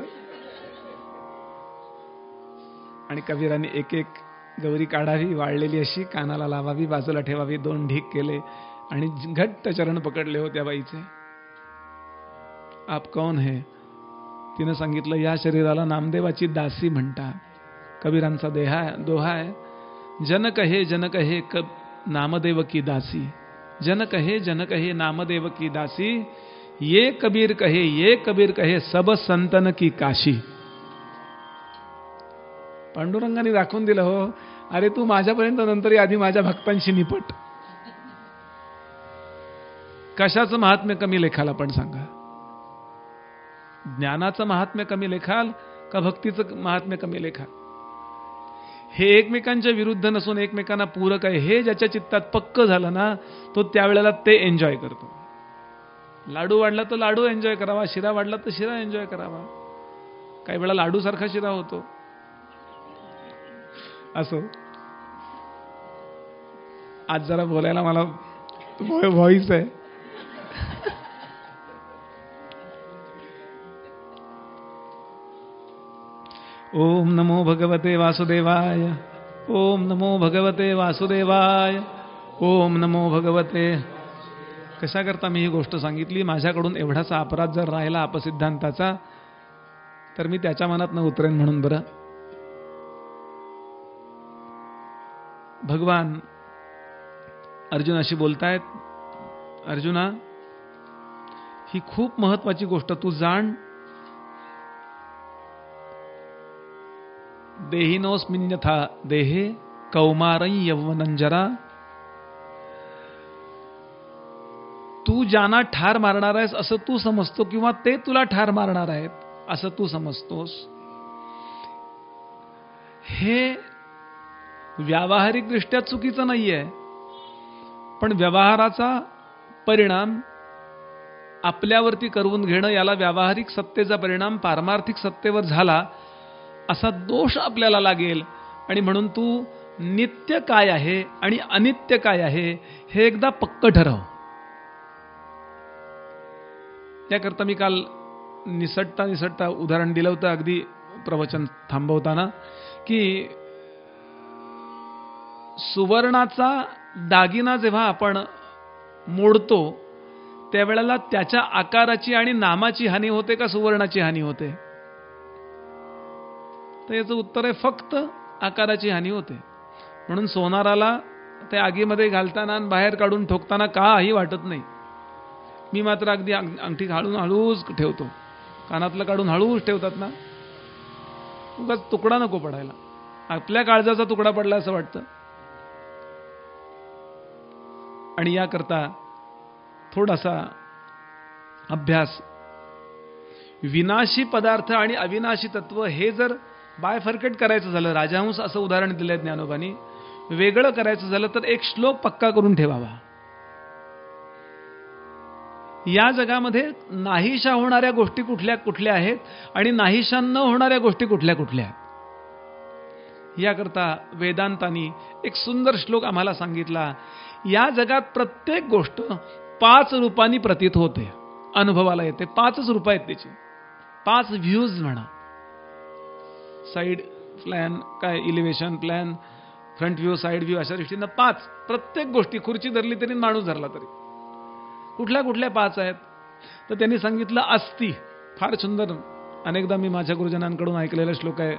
आणि कबीरांनी एक एक गौरी काढावी, वाळलेली अशी, कानाला लावावी, बाजूला ठेवावी. 2 ढीक केले आणि घट्ट चरण पकडले हो त्या बाईचे. आप कौन है? तिनं सांगितलं, या शरीराला नामदेवाची दासी म्हणतात. कबीरांचा दोहा आहे, जन कहे कब नामदेव की दासी, जन कहे नामदेव की दासी, ये कबीर कहे सब संतन की काशी. पांडुरंगाने दाखवून दिलं, हो अरे तू माझ्यापर्यंत नंतर आधी माझ्या भक्तांशी निपट. कशाचं महात्म्य कमी लेखाल आपण सांगा? ज्ञानाचं महात्म्य कमी लेखाल का भक्तीचं महात्म्य कमी लेखाल? हे एकमेकांच्या विरुद्ध नसून एकमेकांना पूरक आहे. हे ज्याच्या चित्तात पक्क झालं ना, तो त्यावेळेला ते एन्जॉय करतो. लाडू वाढला तर लाडू एन्जॉय करावा, शिरा वाढला तर शिरा एन्जॉय करावा. काही वेळा लाडू सारखा शिरा होतो. असो, आज जरा बोलायला मला व्हॉइस आहे. ओम नमो भगवते वासुदेवाय. ओम नमो भगवते वासुदेवाय. ओम नमो भगवते. कशा करता मी ही गोष्ट सांगितली? माझ्याकडून एवढासा अपराध जर राहिला अपसिद्धांताचा, तर मी त्याच्या मनात न उतरेन म्हणून. बरं, भगवान अर्जुनाशी बोलतायत, अर्जुना, ही खूप महत्वाची गोष्ट तू जाण. देहिनोऽस्मिन्यथा देहे कौमारं यौवनंजरा. तू ज्यांना ठार मारणार आहेस असं तू समजतो, किंवा ते तुला ठार मारणार आहेत असं तू समजतोस. हे व्यावहारिक दृष्ट्या चुकीचं नाहीये, पण व्यवहाराचा परिणाम आपल्यावरती करून घेणं, याला व्यावहारिक सत्तेचा परिणाम पारमार्थिक सत्तेवर झाला असा दोष आपल्याला लागेल. आणि म्हणून तू नित्य काय आहे आणि अनित्य काय आहे हे एकदा पक्क ठरव. त्याकरता मी काल निसटता उदाहरण दिलं होतं अगदी प्रवचन थांबवताना, की सुवर्णाचा दागिना जेव्हा आपण मोडतो त्यावेळेला त्याच्या आकाराची आणि नामाची हानी होते का सुवर्णाची हानी होते? तर याचं उत्तर आहे फक्त आकाराची हानी होते. म्हणून सोनाराला ते आगीमध्ये घालताना आणि बाहेर काढून ठोकताना काही वाटत नाही. मी मात्र अगदी अंगठी घालून हळूच ठेवतो, कानातलं काढून हळूच ठेवतात ना, उगाच तुकडा नको पडायला. आपल्या काळजाचा तुकडा पडला असं वाटतं. आणि याकरता थोडासा अभ्यास, विनाशी पदार्थ आणि अविनाशी तत्व हे जर बायफर्केट करायचं झालं, राजहंस असं उदाहरण दिलंय ज्ञानोबांनी, वेगळं करायचं झालं तर एक श्लोक पक्का करून ठेवावा. या जगामध्ये नाहीशा होणाऱ्या गोष्टी कुठल्या कुठल्या आहेत आणि नाहीशा न होणाऱ्या गोष्टी कुठल्या कुठल्या आहेत. याकरता वेदांतांनी एक सुंदर श्लोक आम्हाला सांगितला. या जगात प्रत्येक गोष्ट 5 रूपांनी प्रतीत होते, अनुभवाला येते. 5च रूप आहेत त्याची, 5 व्ह्यूज म्हणा. साईड प्लॅन, काय elevation plan, front view, side view, अशा दृष्टीनं 5 प्रत्येक गोष्टी. खुर्ची धरली तरी माणूस धरला तरी कुठल्या कुठल्या 5 आहेत? तर त्यांनी सांगितलं अस्ति. फार सुंदर, अनेकदा मी माझ्या गुरुजनांकडून ऐकलेला श्लोक आहे.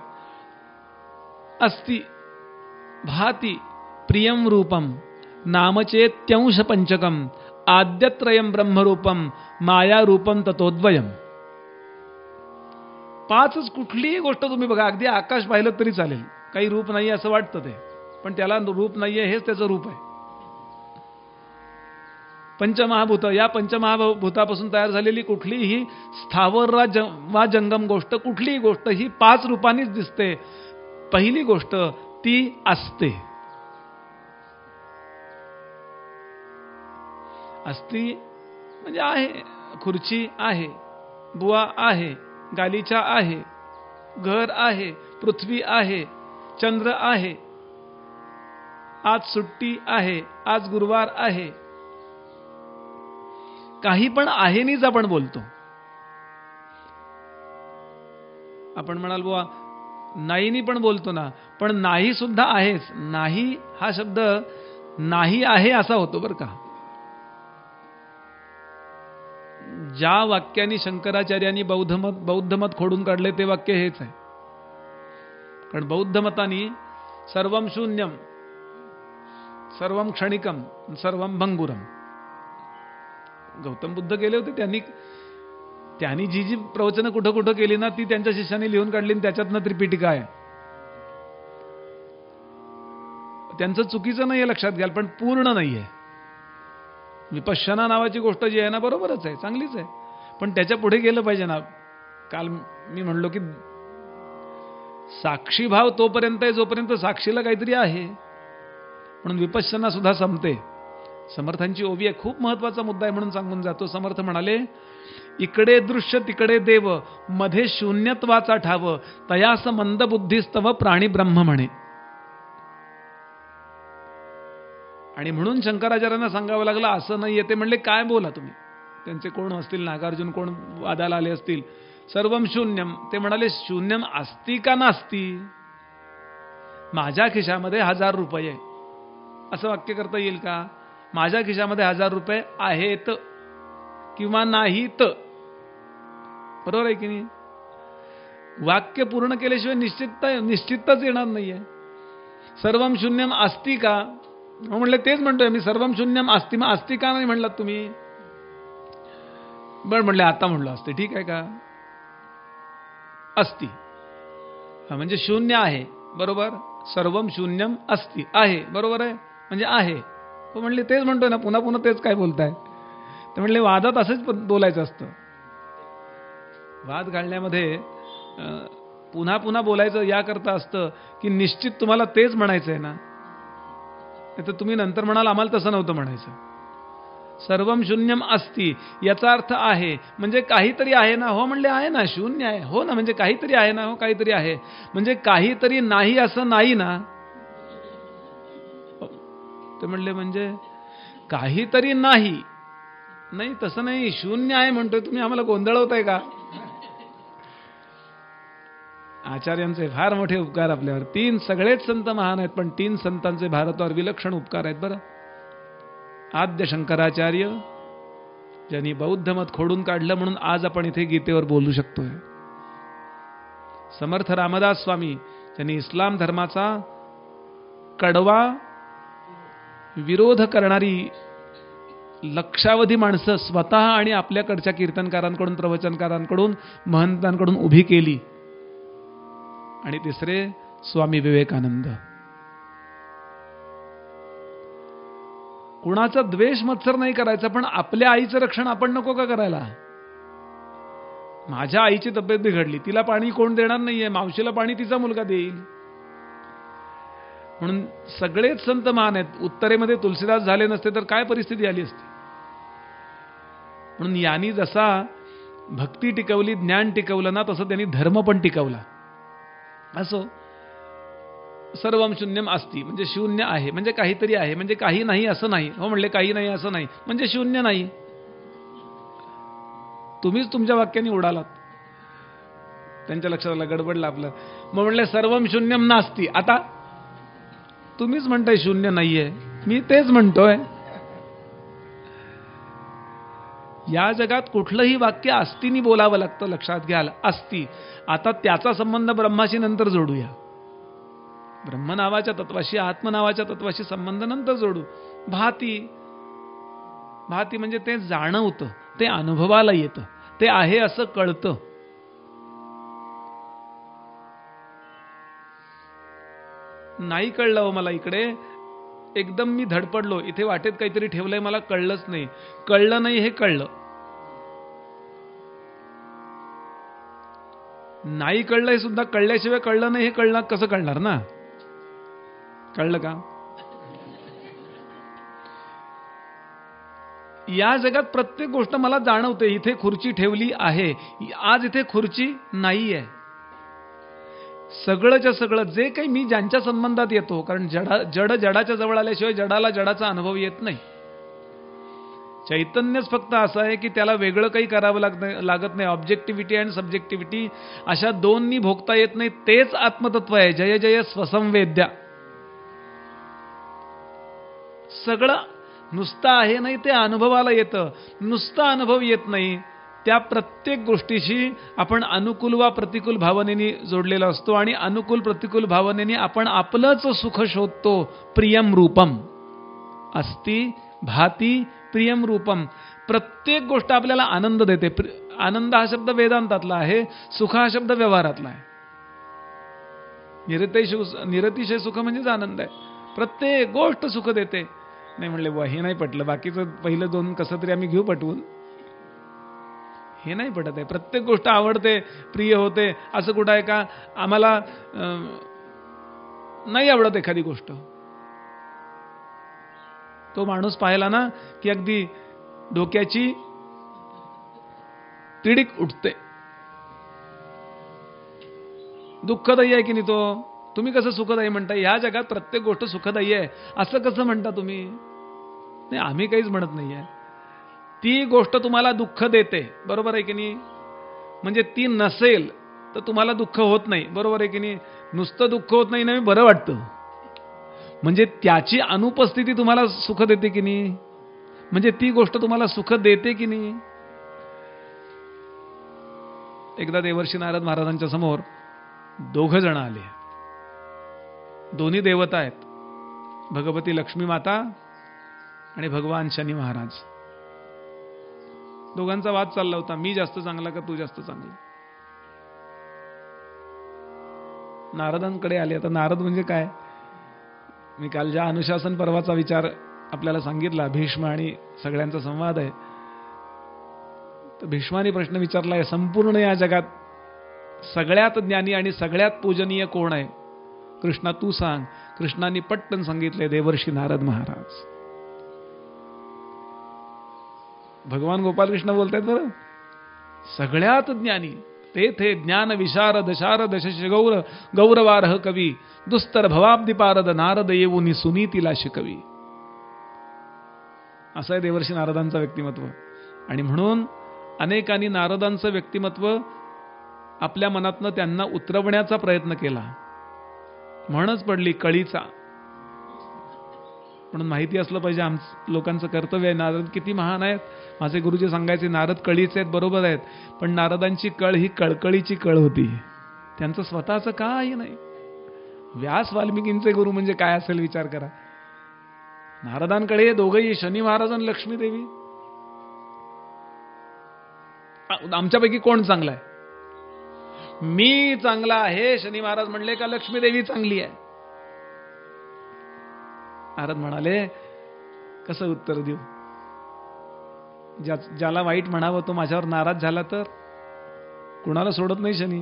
अस्ति भाति प्रियं रूपम नामचेत्यंश पंचकम आद्यत्रयं ब्रह्मरूपम माया रूपम ततोद्वयम. 5च कुठलीही गोष्ट तुम्ही बघा, अगदी आकाश पाहिलं तरी चालेल, काही रूप नाही असं वाटतं ते, पण त्याला रूप नाहीये, हेच त्याचं रूप आहे. पंचमहाभूत, या पंचमहाभूतापासून तयार झालेली कुठलीही स्थावर वा जंगम गोष्ट, कुठलीही गोष्ट ही 5 रूपांनीच दिसते. पहिली गोष्ट ती असते. अस्ति म्हणजे आहे. खुर्ची आहे, बुवा आहे, गालिचा आहे, घर आहे, पृथ्वी आहे, चंद्र आहे, आज सुट्टी आहे, आज गुरुवार आहे. काही पण आहे नीच आपण बोलतो. आपण म्हणाल बुवा नाहीनी पण बोलतो ना, पण नाही सुद्धा आहेच. नाही हा शब्द नाही आहे असा होतो बरं का. ज्या वाक्याने शंकराचार्यांनी बौद्ध मत खोडून काढले ते वाक्य हेच आहे. कारण बौद्ध मतानी सर्वम शून्यम, सर्वम क्षणिकम, सर्वम भंगुरम. गौतम बुद्ध गेले होते, त्यांनी जी जी प्रवचनं कुठं कुठं केली ना, ती त्यांच्या शिष्याने लिहून काढली आणि त्याच्यातनं त्रिपिटिका आहे. त्यांचं चुकीचं नाहीये, लक्षात घ्याल, पण पूर्ण नाहीये. विपश्यना नावाची गोष्ट जी आहे ना, बरोबरच आहे, चांगलीच आहे, पण त्याच्या पुढे गेलं पाहिजे ना. काल मी म्हणलो की साक्षी भाव तोपर्यंत आहे जोपर्यंत साक्षीला काहीतरी आहे. म्हणून विपश्यना सुद्धा संपते. समर्थांची ओवी आहे, खूप महत्वाचा मुद्दा आहे म्हणून सांगून जातो. समर्थ म्हणाले, इकडे दृश्य तिकडे देव, मध्ये शून्यत्वाचा ठाव, तयास मंद बुद्धिस्तव प्राणी ब्रह्म म्हणे. आणि म्हणून शंकराचार्यांना सांगावं लागलं असं नाही येते. म्हणले काय बोला तुम्ही. त्यांचे कोण असतील, नागार्जुन कोण वादाला आले असतील. सर्वम शून्यम, ते म्हणाले शून्यम अस्ति का नास्ति. माझ्या खिशामध्ये 1000 रुपये, असं वाक्य करता येईल का? माझ्या खिशामध्ये 1000 रुपये आहेत किंवा नाहीत, बरोबर आहे की नाही? वाक्य पूर्ण केल्याशिवाय निश्चितताच येणार नाहीये. सर्वम शून्यम अस्ति का? म्हणले तेच म्हणतोय मी, सर्वम शून्यम अस्ति. मग अस्ति का नाही म्हणलात तुम्ही? बरं म्हणले आता म्हणलो असते, ठीक आहे का? अस्ति म्हणजे शून्य आहे, बरोबर. सर्वम शून्यम अस्ति आहे, बरोबर आहे, म्हणजे आहे. तो म्हणले तेच म्हणतोय ना, पुन्हा पुन्हा तेच काय बोलताय? ते म्हणले वादात असंच बोलायचं असतं. वाद घालण्यामध्ये पुन्हा पुन्हा बोलायचं याकरता असतं की निश्चित तुम्हाला तेच म्हणायचं आहे ना, नाही तर तुम्ही नंतर म्हणाल आम्हाला तसं नव्हतं म्हणायचं. सर्वम शून्यम अस्ति याचा अर्थ आहे म्हणजे काहीतरी आहे ना. हो म्हणले आहे ना, शून्य आहे. हो ना, म्हणजे काहीतरी आहे ना. हो काहीतरी आहे म्हणजे काहीतरी नाही असं नाही ना. ते म्हणले म्हणजे काहीतरी नाही. नाही तसं नाही, शून्य आहे म्हणतोय, तुम्ही आम्हाला गोंधळवताय का? आचार्यांचे फार मोठे उपकार आपल्यावर. 3 सगळेच संत महान आहेत, पण 3 संतांचे भारतावर विलक्षण उपकार आहेत बरं. आद्य शंकराचार्य ज्यांनी बौद्ध मत खोडून काढलं म्हणून आज आपण इथे गीतेवर बोलू शकतोय. समर्थ रामदास स्वामी ज्यांनी इस्लाम धर्माचा कडवा विरोध करणारी लक्षावधी माणसं स्वतः आणि आपल्याकडच्या कीर्तनकारांकडून, प्रवचनकारांकडून, महंतांकडून उभी केली. आणि तिसरे स्वामी विवेकानंद. कुणाचा द्वेष मत्सर नाही करायचा, पण आपल्या आईचं रक्षण आपण नको का करायला? माझ्या आईची तब्येत बिघडली, तिला पाणी कोण देणार नाहीये, मावशीला पाणी तिचा मुलगा देईल. म्हणून सगळेच संत महान आहेत. उत्तरेमध्ये तुलसीदास झाले नसते तर काय परिस्थिती आली असती. म्हणून यांनी जसा भक्ती टिकवली, ज्ञान टिकवलं ना, तसं त्यांनी धर्म पण टिकवला. असो, सर्वम शून्यम अस्ति म्हणजे शून्य आहे म्हणजे काहीतरी आहे, म्हणजे काही नाही असं नाही. हो म्हणले काही नाही असं नाही म्हणजे शून्य नाही. तुम्हीच तुमच्या वाक्याने उडालात. त्यांच्या लक्षात आलं, गडबडलं आपलं. मग म्हणले सर्वम शून्यम नास्ति. आता तुम्हीच म्हणताय शून्य नाहीये, मी तेच म्हणतोय. या जगात कुठलंही वाक्य अस्तिनी बोलावं लागतं, लक्षात घ्याल. अस्ति. आता त्याचा संबंध ब्रह्माशी नंतर जोडूया. ब्रह्म नावाच्या तत्वाशी, आत्म नावाच्या तत्वाशी संबंध नंतर जोडू. भाती. भाती म्हणजे ते जाणवतं, ते अनुभवाला येतं, ते आहे असं कळतं. नाही कळलं हो मला इकडे, एकदम मी धडपडलो, इथे वाटेत काहीतरी ठेवलंय, मला कळलंच नाही. कळलं नाही हे कळलं. नाही कळलंय सुद्धा, कळल्याशिवाय कळलं नाही हे कळणार कसं कळणार ना? कळलं का? या जगात प्रत्येक गोष्ट मला जाणवते. इथे खुर्ची ठेवली आहे, आज इथे खुर्ची नाहीये. सगळंच्या सगळं जे काही मी ज्यांच्या संबंधात येतो, कारण जड जडाच्या जवळ आल्याशिवाय जडाला जडाचा अनुभव येत नाही. चैतन्यच फक्त असं आहे की त्याला वेगळं काही करावं लागत नाही. ऑब्जेक्टिव्हिटी आणि सब्जेक्टिव्हिटी अशा दोन्ही भोगता येत नाही. तेच आत्मतत्व आहे. जय जय स्वसंवेद्या. सगळं नुसतं आहे नाही, ते अनुभवाला येतं. नुसता अनुभव येत नाही, त्या प्रत्येक गोष्टीशी आपण अनुकूल वा प्रतिकूल भावनेने जोडलेला असतो आणि अनुकूल प्रतिकूल भावनेने आपण आपलंच सुख शोधतो. प्रियम रूपम अस्ति भाती प्रियम रूपम. प्रत्येक गोष्ट आपल्याला आनंद देते. आनंद हा शब्द वेदांतातला आहे, सुख हा शब्द व्यवहारातला आहे. निरतिशय सुख म्हणजेच आनंद आहे. प्रत्येक गोष्ट सुख देते. नाही म्हणले बुवा हे नाही पटलं, बाकीचं पहिलं 2 कसं तरी आम्ही घेऊ पटवून. हे नाही पटत आहे. प्रत्येक गोष्ट आवडते, प्रिय होते, असं कुठं आहे का? आम्हाला नाही आवडत एखादी गोष्ट. तो माणूस पाहिला ना की अगदी डोक्याची तिडीक उठते. दुःखदायी आहे की नाही तो? तुम्ही कसं सुखदायी म्हणता? या जगात प्रत्येक गोष्ट सुखदायी आहे असं कसं म्हणता तुम्ही? नाही, आम्ही काहीच म्हणत नाहीये. ती गोष्ट तुम्हाला दुःख देते, बरोबर आहे की नाही? म्हणजे ती नसेल तर तुम्हाला दुःख होत नाही, बरोबर आहे की नाही? नुसतं दुःख होत नाही ना, बरं वाटतं. म्हणजे त्याची अनुपस्थिती तुम्हाला सुख देते की नाही? म्हणजे ती गोष्ट तुम्हाला सुख देते की नाही? एकदा देवर्षी नारद महाराजांच्या समोर 2 जण आले. दोन्ही देवता आहेत, भगवती लक्ष्मी माता आणि भगवान शनी महाराज. दोघांचा वाद चालला होता, मी जास्त चांगला का तू जास्त चांगला. नारदांकडे आले. आता नारद म्हणजे काय, मी काल ज्या अनुशासन पर्वाचा विचार आपल्याला सांगितला, भीष्म आणि सगळ्यांचा संवाद आहे, तर भीष्माने प्रश्न विचारला आहे, संपूर्ण या जगात सगळ्यात ज्ञानी आणि सगळ्यात पूजनीय कोण आहे कृष्णा, तू सांग. कृष्णाने पटकन सांगितले, देवर्षी नारद महाराज. भगवान गोपालकृष्ण बोलतायत बरं, सगळ्यात ज्ञानी ते थे ज्ञान विशारद शारद शश गौर गौरवारह कवी दुस्तर भवाब्दी पारद नारद येऊनी सुनीतीला शिकवी. असं आहे देवर्षी नारदांचं व्यक्तिमत्व. आणि म्हणून अनेकांनी नारदांचं व्यक्तिमत्व आपल्या मनातनं त्यांना उतरवण्याचा प्रयत्न केला. म्हणच पडली कळीचा. म्हणून माहिती असलं पाहिजे लोकांचं कर्तव्य आहे, नारद किती महान आहेत. माझे गुरुजी सांगायचे, नारद कळीचे आहेत, बरोबर आहेत, पण नारदांची कळ ही कळकळीची कळ होती, त्यांचं स्वतःचं काही नाही. व्यास वाल्मिकींचे गुरु म्हणजे काय असेल विचार करा. नारदांकडे दोघंही, शनी महाराज आणि लक्ष्मी देवी. आमच्यापैकी कोण चांगला आहे? मी चांगला आहे शनी महाराज म्हणले का लक्ष्मी देवी चांगली आहे? नारद म्हणाले, कसं उत्तर देऊ? ज्याला वाईट म्हणावं तो माझ्यावर नाराज झाला तर कुणाला सोडत नाही शनी.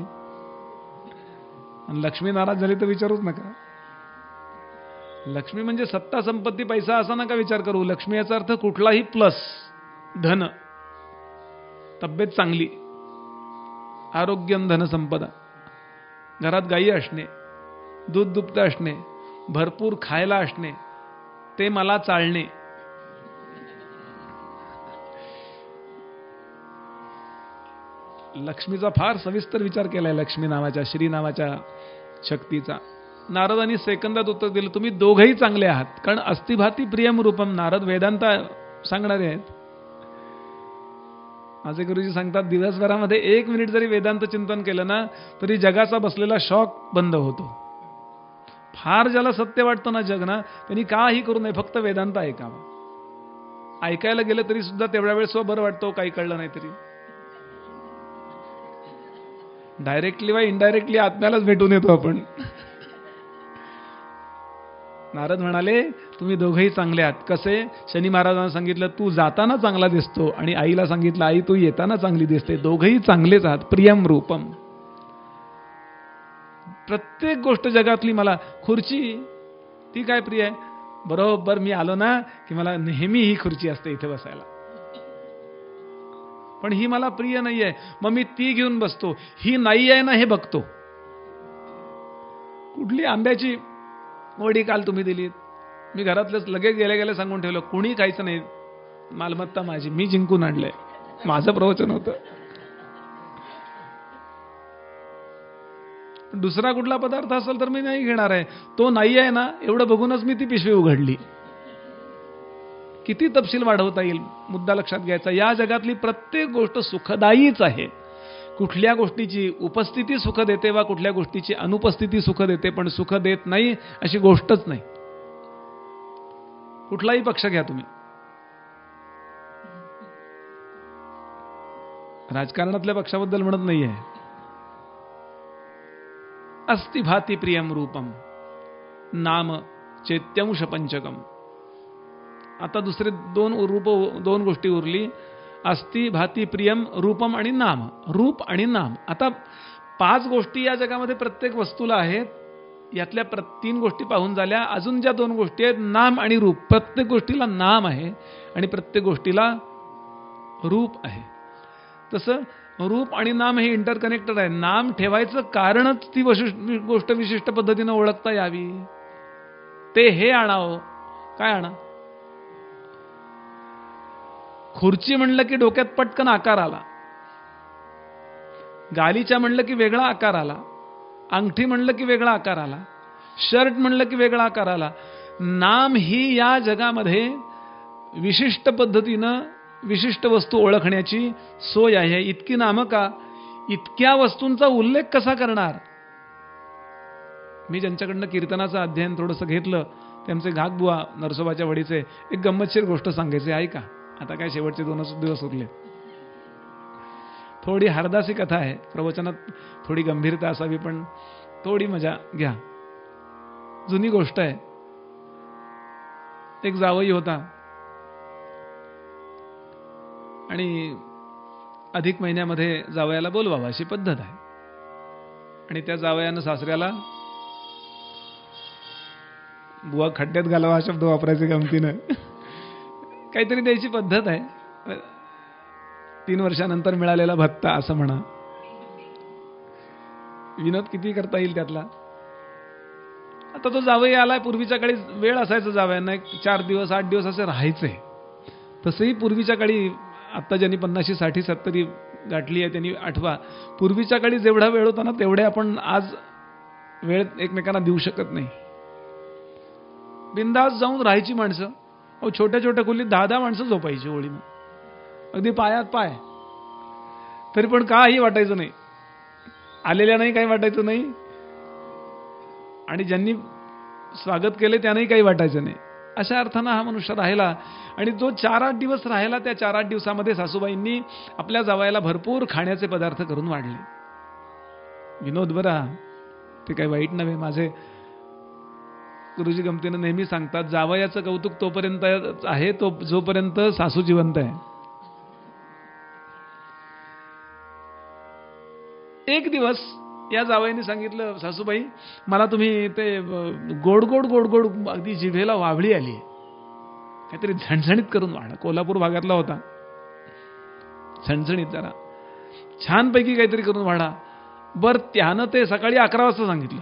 आणि लक्ष्मी नाराज झाली तर विचारूच नका. लक्ष्मी म्हणजे सत्ता संपत्ती पैसा असा नका विचार करू. लक्ष्मी याचा अर्थ कुठलाही प्लस, धन, तब्येत चांगली, आरोग्यम धन संपदा, घरात गायी असणे, दूध दुभत असणे, भरपूर खायला असणे, ते मला चालणे. लक्ष्मीचा फार सविस्तर विचार केलाय, लक्ष्मी नावाच्या, श्री नावाच्या शक्तीचा. नारदांनी सेकंदात उत्तर दिलं, तुम्ही दोघंही चांगले आहात. कारण अस्तिभाती प्रियम रूपम. नारद वेदांत सांगणारे आहेत. माझे गुरुजी सांगतात, दिवसभरामध्ये 1 मिनिट जरी वेदांत चिंतन केलं ना तरी जगाचा बसलेला शॉक बंद होतो. फार ज्याला सत्य वाटतं ना जग ना, त्यांनी काही करू नये, फक्त वेदांत ऐकावं. ऐकायला गेलं तरी सुद्धा तेवढ्या वेळेस बरं वाटतं, काही कळलं नाही तरी. डायरेक्टली वा इनडायरेक्टली आत्म्यालाच भेटून येतो आपण. नारद म्हणाले, तुम्ही दोघेही चांगले आहात. कसे? शनी महाराजांना सांगितलं, तू जाताना चांगला दिसतो, आणि आईला सांगितलं, आई तू येताना चांगली दिसते. दोघेही चांगलेच आहात. प्रियम रूपम. प्रत्येक गोष्ट जगातली मला, खुर्ची ती काय प्रिय आहे? बरोबर मी आलो ना की मला नेहमी ही खुर्ची असते इथे बसायला, पण ही मला प्रिय नाही आहे, मग मी ती घेऊन बसतो. ही नाही आहे ना हे बघतो. कुठली आंब्याची वडी काल तुम्ही दिलीत, मी घरातलंच लगेच गेल्या गेल्या सांगून ठेवलं, कुणी खायचं नाही, मालमत्ता माझी, मी जिंकून आणलंय, माझं प्रवचन होतं. दुसरा कुठला पदार्थ असेल तर मी नाही घेणार आहे. तो नाही आहे ना एवढं बघूनच मी ती पिशवी उघडली. किती तपशील वाढवता येईल, मुद्दा लक्षात घ्यायचा. या जगातली प्रत्येक गोष्ट सुखदायीच आहे. कुठल्या गोष्टीची उपस्थिती सुख देते वा कुठल्या गोष्टीची अनुपस्थिती सुख देते, पण सुख देत नाही अशी गोष्टच नाही. कुठलाही पक्ष घ्या तुम्ही. राजकारणातल्या पक्षाबद्दल म्हणत नाहीये. अस्ति भाती प्रियम रूपम नाम चैत्यंश पंचकम. आता दुसरे दोन गोष्टी उरली. अस्ति भाती प्रियम रूपम आणि नाम. रूप आणि नाम. आता 5 गोष्टी या जगामध्ये प्रत्येक वस्तूला आहेत. यातल्या 3 गोष्टी पाहून झाल्या. अजून ज्या 2 गोष्टी आहेत, नाम आणि रूप. प्रत्येक गोष्टीला नाम आहे आणि प्रत्येक गोष्टीला रूप आहे. तसं रूप आणि नाम हे इंटरकनेक्टेड आहे. नाम ठेवायचं कारणच ती गोष्ट विशिष्ट पद्धतीने ओळखता यावी. ते हे आणावं. काय आणा? खुर्ची म्हणलं की डोक्यात पटकन आकार आला, गालीच्या म्हणलं की वेगळा आकार आला, अंगठी म्हणलं की वेगळा आकार आला, शर्ट म्हणलं की वेगळा आकार आला. नाम ही या जगामध्ये विशिष्ट पद्धतीनं विशिष्ट वस्तू ओळखण्याची सोय आहे. इतकी नामं का? इतक्या वस्तूंचा उल्लेख कसा करणार? मी ज्यांच्याकडनं कीर्तनाचं अध्ययन थोडंसं घेतलं त्यांचे घागबुवा नरसोबाच्या वडीचे एक गंमतशीर गोष्ट सांगायची ऐका. आता काय शेवटचे 2 दिवस उरले. थोडी हरदासी कथा आहे, प्रवचनात थोडी गंभीरता असावी पण थोडी मजा घ्या. जुनी गोष्ट आहे. एक जावई होता आणि अधिक महिन्यामध्ये जावयाला बोलवावं अशी पद्धत आहे. आणि त्या जावयानं सासऱ्याला बुवा खड्ड्यात घालावा हा शब्द वापरायचे गमतीनं काहीतरी द्यायची पद्धत आहे. 3 वर्षानंतर मिळालेला भत्ता असं म्हणा. विनोद किती करता येईल त्यातला. आता तो जावई आलाय. पूर्वीच्या काळी वेळ असायचं जावयांना 4 दिवस 8 दिवस असे राहायचे. तसंही पूर्वीच्या काळी आत्ता ज्यांनी 50 60 70 गाठली आहे त्यांनी आठवा. पूर्वीच्या काळी जेवढा वेळ होता ना तेवढे आपण आज वेळ एकमेकांना देऊ शकत नाही. बिंदास जाऊन राहायची माणसं. छोट्या छोट्या खोलीत 10 माणसं झोपायची ओळीनं, अगदी पायात पाय. तरी पण काही वाटायचं नाही, आलेल्या नाही काही वाटायचं नाही आणि ज्यांनी स्वागत केले त्यांनाही काही वाटायचं नाही. अशा अर्थानं हा मनुष्य राहिला. आणि जो 4-8 दिवस राहिला त्या 4-8 दिवसामध्ये सासूबाईंनी आपल्या जावयाला भरपूर खाण्याचे पदार्थ करून वाढले. विनोद बरा, ते काही वाईट नव्हे. माझे गुरुजी गमतीनं नेहमी सांगतात जावयाचं कौतुक तोपर्यंत आहे तो जोपर्यंत सासू जिवंत आहे. एक दिवस या जावयाने सांगितलं, सासूबाई मला तुम्ही ते गोड गोड गोड गोड अगदी जिभेला वावळी आली, काहीतरी झणझणीत करून वाढा. कोल्हापूर भागातला होता, झणझणीत जरा छानपैकी काहीतरी करून वाढा. बर त्यानं ते सकाळी 11 वाजता सांगितलं.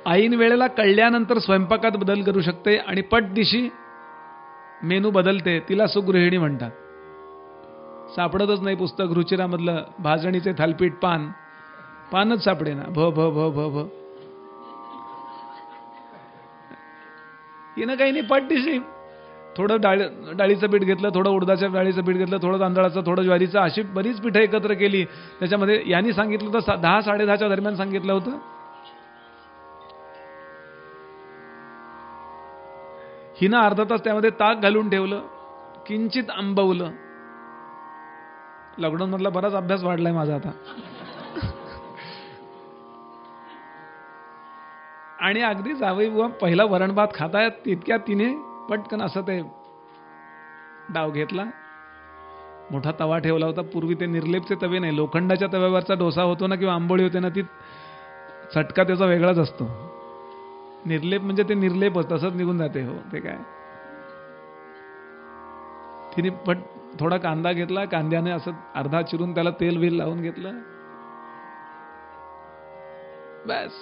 ऐन वेळेला कळल्यानंतर स्वयंपाकात बदल करू शकते आणि पटदिशी मेनू बदलते, तिला सुगृहिणी म्हणतात. सापडतच नाही पुस्तक रुचिरामधलं भाजणीचे थालपीठ पानच सापडे ना. भ भ भ भ भ हिनं काही नाही, पटदिशी थोडं डाळीचं पीठ घेतलं, थोडं उडदाच्या डाळीचं पीठ घेतलं, थोडं तांदळाचं, थोडं ज्वारीचं, अशी बरीच पिठं एकत्र केली. त्याच्यामध्ये यांनी सांगितलं तर 10 10:30च्या दरम्यान सांगितलं होतं. हिनं अर्धा तास त्यामध्ये ताक घालून ठेवलं, किंचित आंबवलं. लॉकडाऊन मधला बराच अभ्यास वाढलाय माझा आता. आणि अगदी जावई बुवा पहिला वरण भात खातायत तितक्यात तिने पटकन असं ते डाव घेतला. मोठा तवा ठेवला होता. पूर्वी ते निर्लेपचे तवे नाही, लोखंडाच्या तव्यावरचा डोसा होतो ना किंवा आंबोळी होते ना, ती चटका त्याचा वेगळाच असतो. निर्लेप म्हणजे ते निर्लेपच तसंच निघून जाते. हो ते काय, तिने पट थोडा कांदा घेतला, कांद्याने असं अर्धा चिरून त्याला तेल वेल लावून घेतलं. बस.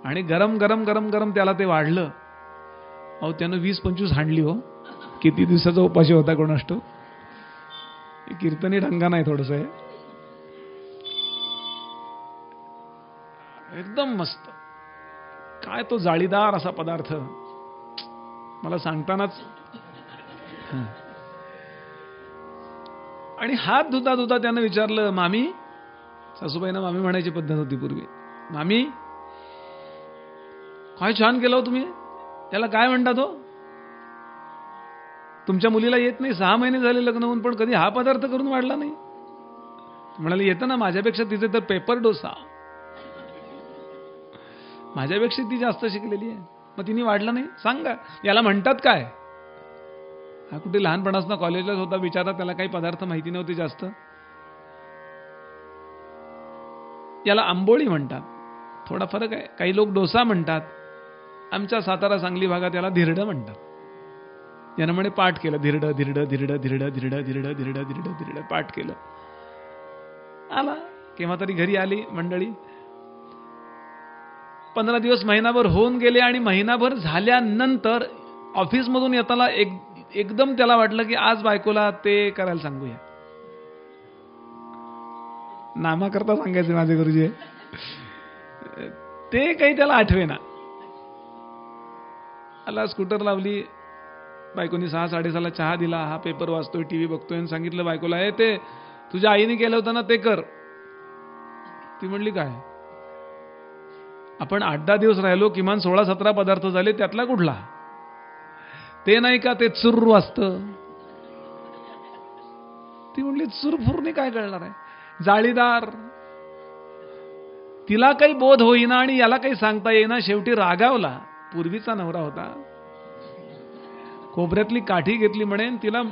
आणि गरम गरम गरम गरम त्याला ते वाढलं. अहो त्यानं 20-25 हांडली. हो किती दिवसाचा उपाशी होता कोणास ठाऊक. कीर्तनी ढंगा नाही थोडस आहे. एकदम मस्त. काय तो जाळीदार असा पदार्थ, मला सांगतानाच. आणि हात धुता धुता त्यानं विचारलं, मामी, सासूबाईंना मामी म्हणायची पद्धत होती पूर्वी, मामी काय छान केलं हो तुम्ही, त्याला काय म्हणतात हो, तुमच्या मुलीला येत नाही, 6 महिने झाले लग्न होऊन पण कधी हा पदार्थ करून वाढला नाही. म्हणाले येतं ना, माझ्यापेक्षा तिचे तर पेपर डोसा, माझ्यापेक्षा ती जास्त शिकलेली आहे, मग तिने वाढलं नाही. सांगा याला म्हणतात काय. हा कुठे लहानपणापासून कॉलेजलाच होता बिचारा, त्याला काही पदार्थ माहिती नव्हते जास्त. याला आंबोळी म्हणतात, थोडा फरक आहे. काही लोक डोसा म्हणतात, आमच्या सातारा सांगली भागात याला धिरडं म्हणतात. यानं म्हणे पाठ केलं, धिरडं धिरडं धिरडं धिरडं धिरडं धिरडं धिरडं धिरडं धिरडं पाठ केलं. आला केव्हा तरी घरी आली मंडळी. 15 दिवस महिनाभर होऊन गेले आणि महिनाभर झाल्यानंतर ऑफिसमधून येताना एकदम त्याला वाटलं की आज बायकोला ते करायला सांगूया. नामाकरता सांगायचे माझे गुरुजी, ते काही त्याला आठवेना. आला, स्कूटर लावली, बायकोनी 6-6:30ला चहा दिला. हा पेपर वाचतोय, टीव्ही बघतोय आणि सांगितलं बायकोला, ते तुझ्या आईने केलं होतं ना ते कर. ती म्हणली काय, आपण 8-10 दिवस राहिलो, किमान 16-17 पदार्थ झाले, त्यातला कुठला? ते नाही का ते चुर्रू असतं. ती म्हणली चुरफुरणी काय कळणार आहे, जाळीदार. तिला काही बोध होईना आणि याला काही सांगता येईना. शेवटी रागावला. पूर्वीचा नवरा होता. कोपऱ्यातली काठी घेतली म्हणेन, तिला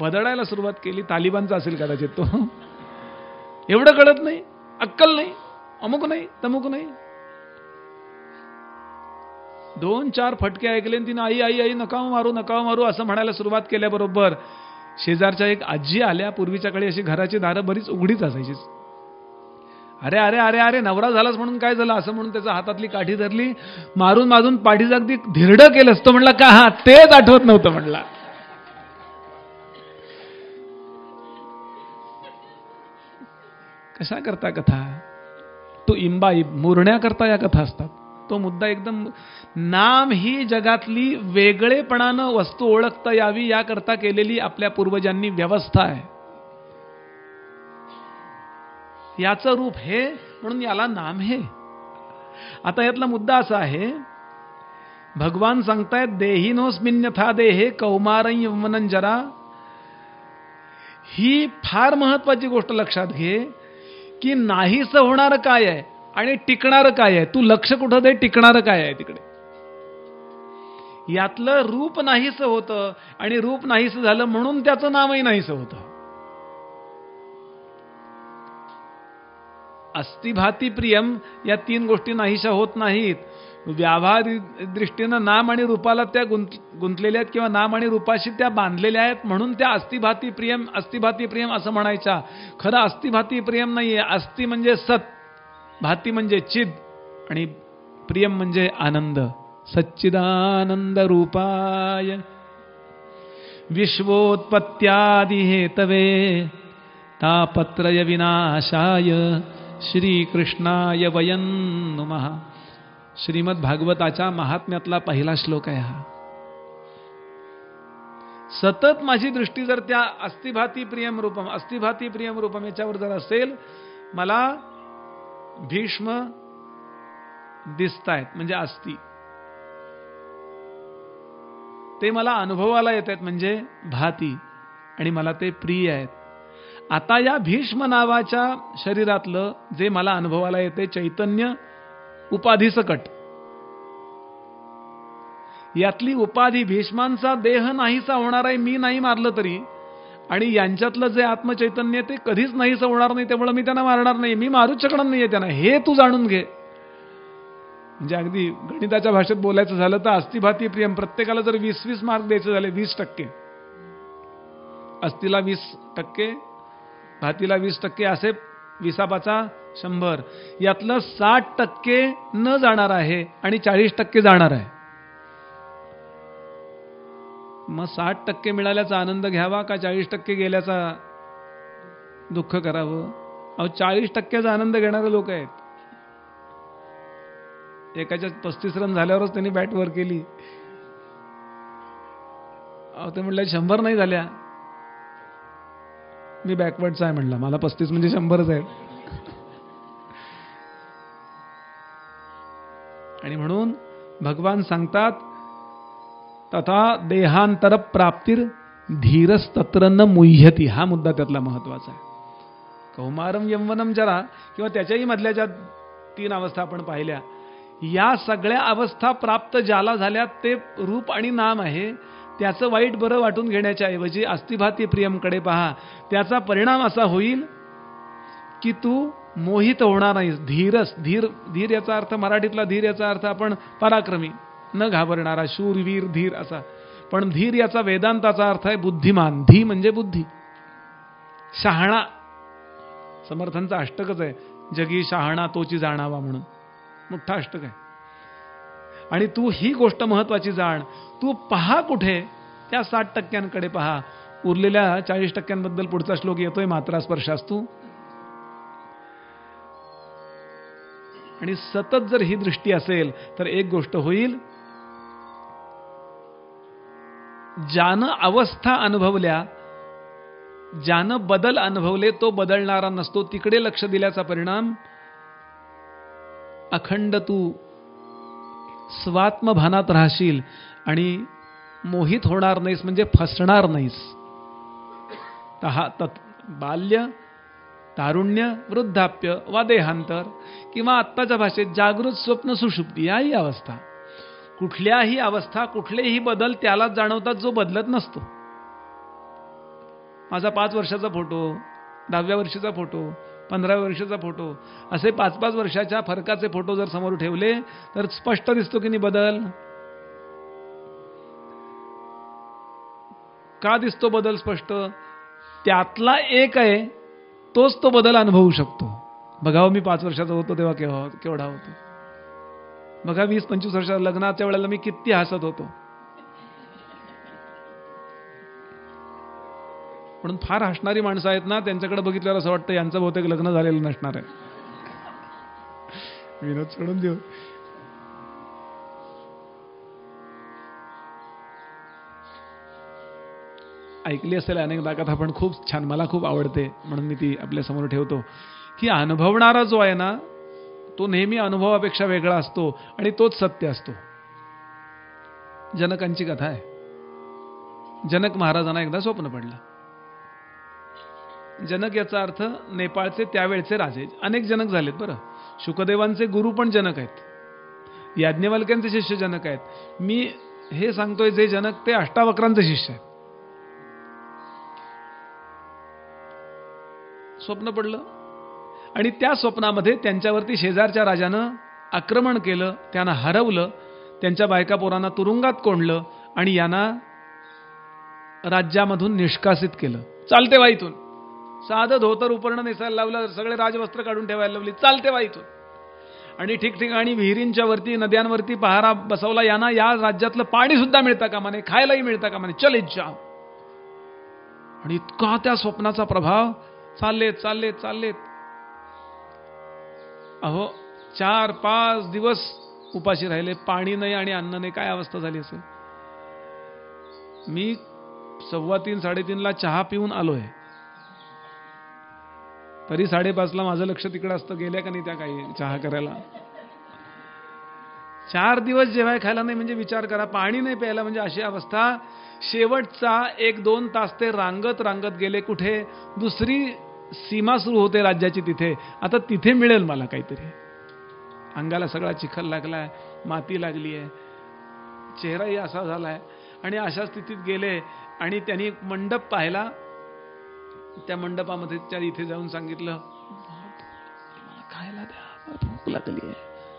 बदडायला सुरुवात केली. तालिबानचा असेल कदाचित तो. एवढं कळत नाही, अक्कल नाही, अमुक नाही, तमुक नाही. 2-4 फटके ऐकले आणि तिने आई आई आई नका मारू नका मारू असं म्हणायला सुरुवात केल्याबरोबर शेजारच्या एक आजी आल्या. पूर्वीच्या काळी अशी घराची दारं बरीच उघडीच असायची. अरे अरे अरे अरे नवरा झालास म्हणून काय झालं असं म्हणून त्याच्या हातातली काठी धरली, मारून मारून पाठीचं अगदी धिरडं केलंस. तो म्हणला का, हा तेच आठवत नव्हतं म्हणला. कशा करता कथा, तो इम्बाईब मुरण्याकरता या कथा असतात. तो मुद्दा एकदम, नाम ही जगातली वेगळेपणानं वस्तू ओळखता यावी याकरता केलेली आपल्या पूर्वजांनी व्यवस्था आहे. याचं रूप हे, म्हणून याला नाम हे. आता यातला मुद्दा असा आहे, भगवान सांगतायत देहिनोस्मिन्यथा देहे कौमारं यौवनं जरा. ही फार महत्वाची गोष्ट लक्षात घे की नाहीसं होणारं काय आहे आणि टिकणारं काय आहे. तू लक्ष कुठं दे, टिकणारं काय आहे तिकडे. यातलं रूप नाहीसं होतं आणि रूप नाहीसं झालं म्हणून त्याचं नामही नाहीसं होतं. अस्तिभाती प्रियम या 3 गोष्टी नाहीशा होत नाहीत. व्यावहारिक दृष्टीनं नाम आणि रूपाला त्या गुंतलेल्या आहेत किंवा नाम आणि रूपाशी त्या बांधलेल्या आहेत म्हणून त्या अस्तिभाती प्रियम असं म्हणायच्या. खरं अस्तिभाती प्रियम नाहीये. अस्ति म्हणजे सत, भाती म्हणजे चिद आणि प्रियम म्हणजे आनंद. सच्चिदानंद रूपाय विश्वोत्पत्त्यादि हेतवे तापत्रय विनाशाय श्रीकृष्णाय वयं नुमः. श्रीमद भागवताच्या महात्म्यातला पहिला श्लोक आहे हा. सतत माझी दृष्टी जर त्या अस्तिभाती प्रियम रूपम याच्यावर जर असेल, मला भीष्म दिसतायत म्हणजे अस्ति, ते मला अनुभवाला येत आहेत म्हणजे भाती, आणि मला ते प्रिय आहेत. आता या भीष्म नावाच्या शरीरातलं जे मला अनुभवाला येते चैतन्य उपाधीसकट, यातली उपाधी भीष्मांचा देह नाहीसा होणार आहे मी नाही मारलं तरी, आणि यांच्यातलं जे आत्मचैतन्य ते कधीच नाहीसं होणार नाही, त्यामुळे मी त्यांना मारणार नाही, मी मारूच शकणार नाहीये त्यांना, हे तू जाणून घे. म्हणजे अगदी गणिताच्या भाषेत बोलायचं झालं तर अस्तिभाती प्रियम, प्रत्येकाला जर 20-20 मार्क द्यायचे झाले, 20%, अस्तिला 20%, भातीला 20%, असे 20 100, यातलं 60% न जाणार आहे आणि 40% जाणार आहे. मग 60% मिळाल्याचा आनंद घ्यावा का 40% गेल्याचा दुःख करावं? अहो 40%चा आनंद घेणारे लोक आहेत. एकाच्या 35 रन झाल्यावरच त्यांनी बॅट वर केली. अहो ते म्हणलं 100 नाही झाल्या, मी बॅकवर्डचा आहे म्हणला, मला 35 म्हणजे 100च आहे. आणि म्हणून भगवान सांगतात तथा देहांतर प्राप्तीर धीरस्तत्र न मुह्यती. हा मुद्दा त्यातला महत्वाचा आहे. कौमारम यौवनम जरा किंवा त्याच्याही मधल्या ज्या 3 अवस्था आपण पाहिल्या, या सगळ्या अवस्था प्राप्त ज्याला झाल्या ते रूप आणि नाम आहे. त्याचं वाईट बरं वाटून घेण्याच्या ऐवजी अस्तिभाती प्रियमकडे पहा. त्याचा परिणाम असा होईल की तू मोहित होणार नाहीस. धीर याचा अर्थ मराठीतला धीर याचा अर्थ आपण पराक्रमी, न घाबरणारा, शूरवीर, धीर असा. पण धीर याचा वेदांताचा अर्थ आहे बुद्धिमान. धी म्हणजे बुद्धी, शहाणा. समर्थांचा अष्टकच आहे, जगी शहाणा तोची जाणावा म्हणून, मोठा अष्टक आहे. आणि तू ही गोष्ट महत्वाची जाण. तू पहा कुठे, त्या 60%कडे पहा. उरलेल्या 40%बद्दल पुढचा श्लोक येतोय, मात्रा स्पर्शास्तू. आणि सतत जर ही दृष्टी असेल तर एक गोष्ट होईल, ज्यानं अवस्था अनुभवल्या, ज्यानं बदल अनुभवले, तो बदलणारा नसतो. तिकडे लक्ष दिल्याचा परिणाम अखंड तू स्वात्मभानात राहशील आणि मोहित होणार नाहीस, म्हणजे फसणार नाहीस. बाल्य, तारुण्य, वृद्धाप्य वा देहांतर, किंवा आत्ताच्या भाषेत जागृत, स्वप्न, सुषुप्ती, याही अवस्था, कुठल्याही अवस्था, कुठलेही बदल त्यालाच जाणवतात जो बदलत नसतो. माझा 5 वर्षाचा फोटो, 10व्या वर्षाचा फोटो, 15व्या वर्षाचा फोटो, असे 5-5 वर्षाच्या फरकाचे फोटो जर समोर ठेवले तर स्पष्ट दिसतो की नाही बदल? का दिसतो बदल स्पष्ट? त्यातला एक आहे तोच तो बदल अनुभवू शकतो. बघावं, मी 5 वर्षाचा होतो तेव्हा केवढा होतो. बघा 20-25 वर्षाच्या लग्नाच्या वेळेला मी किती हसत होतो. म्हणून फार हसणारी माणसं आहेत ना, त्यांच्याकडे बघितल्यावर असं वाटतं यांचं बहुतेक लग्न झालेलं नसणार आहे. विनोद सोडून देऊ. ऐकली असेल अनेकदा कथा, पण खूप छान, मला खूप आवडते म्हणून मी ती आपल्या समोर ठेवतो, की अनुभवणारा जो आहे ना तो नेहमी अनुभवापेक्षा वेगळा असतो आणि तोच सत्य असतो. जनकांची कथा आहे. जनक महाराजांना एकदा स्वप्न पडलं. जनक याचा अर्थ नेपाळचे त्यावेळचे राजे. अनेक जनक झालेत बरं. शुकदेवांचे गुरु पण जनक आहेत, याज्ञवल्क्यांचे शिष्य जनक आहेत. मी हे सांगतोय जे जनक ते अष्टावक्रांचे शिष्य आहेत. स्वप्न पडलं आणि त्या स्वप्नामध्ये त्यांच्यावरती शेजारच्या राजानं आक्रमण केलं, त्यांना हरवलं, त्यांच्या बायका पोरांना तुरुंगात कोंडलं आणि यांना राज्यामधून निष्कासित केलं. चालते वा इथून. साधं धोतर उपरणं नेसायला लावलं, सगळे राजवस्त्र काढून ठेवायला लावली, चालते वा इथून. आणि ठिकठिकाणी विहिरींच्या वरती, नद्यांवरती पहारा बसवला. यांना या राज्यातलं पाणी सुद्धा मिळतं कामा नये, खायलाही मिळतं कामा नये, चल इच्छा. आणि इतका त्या स्वप्नाचा प्रभाव, चाललेत चाललेत चाललेत. अहो 4-5 दिवस उपाशी राहिले, पाणी नाही आणि अन्न नाही. काय अवस्था झाली असेल. मी 3:15-3:30ला चहा पिऊन आलोय, तरी 5:30ला माझं लक्ष तिकडे असतं, गेल्या का नाही त्या काही चहा करायला. 4 दिवस जेवाय खायला नाही म्हणजे विचार करा. पाणी नाही प्यायला म्हणजे अशी अवस्था. शेवटचा 1-2 तास ते रांगत रांगत गेले. कुठे? दुसरी सीमा सुरू होते राज्याची तिथे. आता तिथे मिळेल मला काहीतरी. अंगाला सगळा चिखल लागलाय, माती लागली आहे, चेहराही असा झालाय. आणि अशा स्थितीत गेले आणि त्यांनी एक मंडप पाहिला. त्या मंडपामध्ये त्या इथे जाऊन सांगितलं, मला खायला द्या, भूक लागली आहे,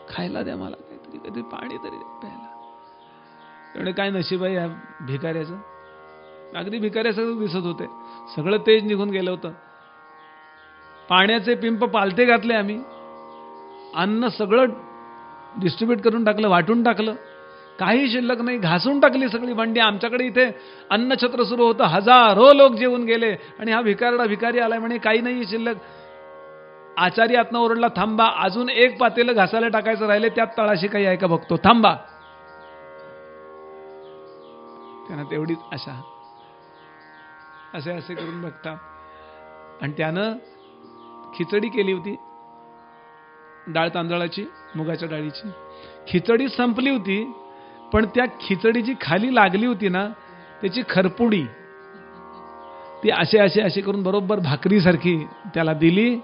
खायला द्या मला काहीतरी पाणी तरी प्यायला. एवढे काय नशीब आहे या भिकाऱ्याचं. अगदी भिकाऱ्याचं दिसत होते. सगळं तेज निघून गेलं होतं. पाण्याचे पिंप पालथे घातले आम्ही, अन्न सगळं डिस्ट्रीब्यूट करून टाकलं, वाटून टाकलं, काही शिल्लक नाही, घासून टाकली सगळी भांडी. आमच्याकडे इथे अन्नछत्र सुरू होतं, हजारो लोक जेवून गेले आणि हा भिकारी आलाय म्हणे काही नाही शिल्लक. आचारी आतनं ओरडला, थांबा, अजून एक पातेलं घासायला टाकायचं राहिले, त्यात तळाशी काही आहे का बघतो, थांबा. त्यांना तेवढीच आशा. असे करून बघता. आणि त्यानं खिचडी केली होती, डाळ तांदळाची, मुगाच्या डाळीची. खिचडी संपली होती, पण त्या खिचडीची खाली लागली होती ना त्याची खरपुडी, ती असे करून बरोबर भाकरीसारखी त्याला दिली.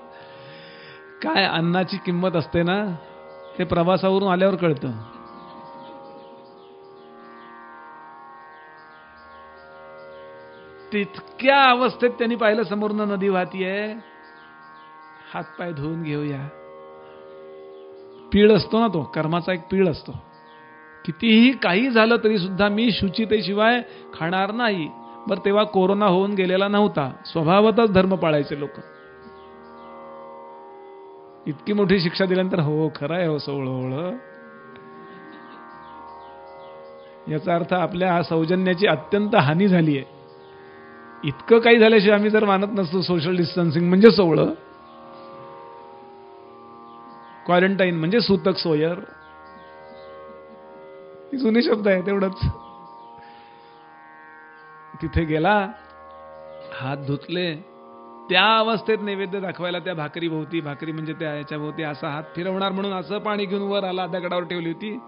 काय अन्नाची किंमत असते ना, ते प्रवासावरून आल्यावर कळतं. तितक्या अवस्थेत त्यांनी पाहिलं समोरनं नदी वाहतीये. हातपाय धुवून घेऊया. पीळ असतो ना, तो कर्माचा एक पीळ असतो. कितीही काही झालं तरी सुद्धा मी शुचितेशिवाय खाणार नाही. बरं, तेव्हा कोरोना होऊन गेलेला नव्हता, स्वभावतच धर्म पाळायचे लोक. इतकी मोठी शिक्षा दिल्यानंतर हो खरं आहे हो सोवळं. याचा अर्थ आपल्या सौजन्याची अत्यंत हानी झाली आहे. इतकं काही झाल्याशिवाय आम्ही जर मानत नसतो सोशल डिस्टन्सिंग म्हणजे सोवळं, क्वारंटाईन म्हणजे सूतक सोयर, ही जुनी शब्द आहे तेवढंच. तिथे गेला, हात धुतले, त्या अवस्थेत नैवेद्य दाखवायला त्या भाकरी भोवती, भाकरी म्हणजे त्या याच्या भोवती असा हात फिरवणार म्हणून असं पाणी घेऊन वर आला, दगडावर ठेवली होती.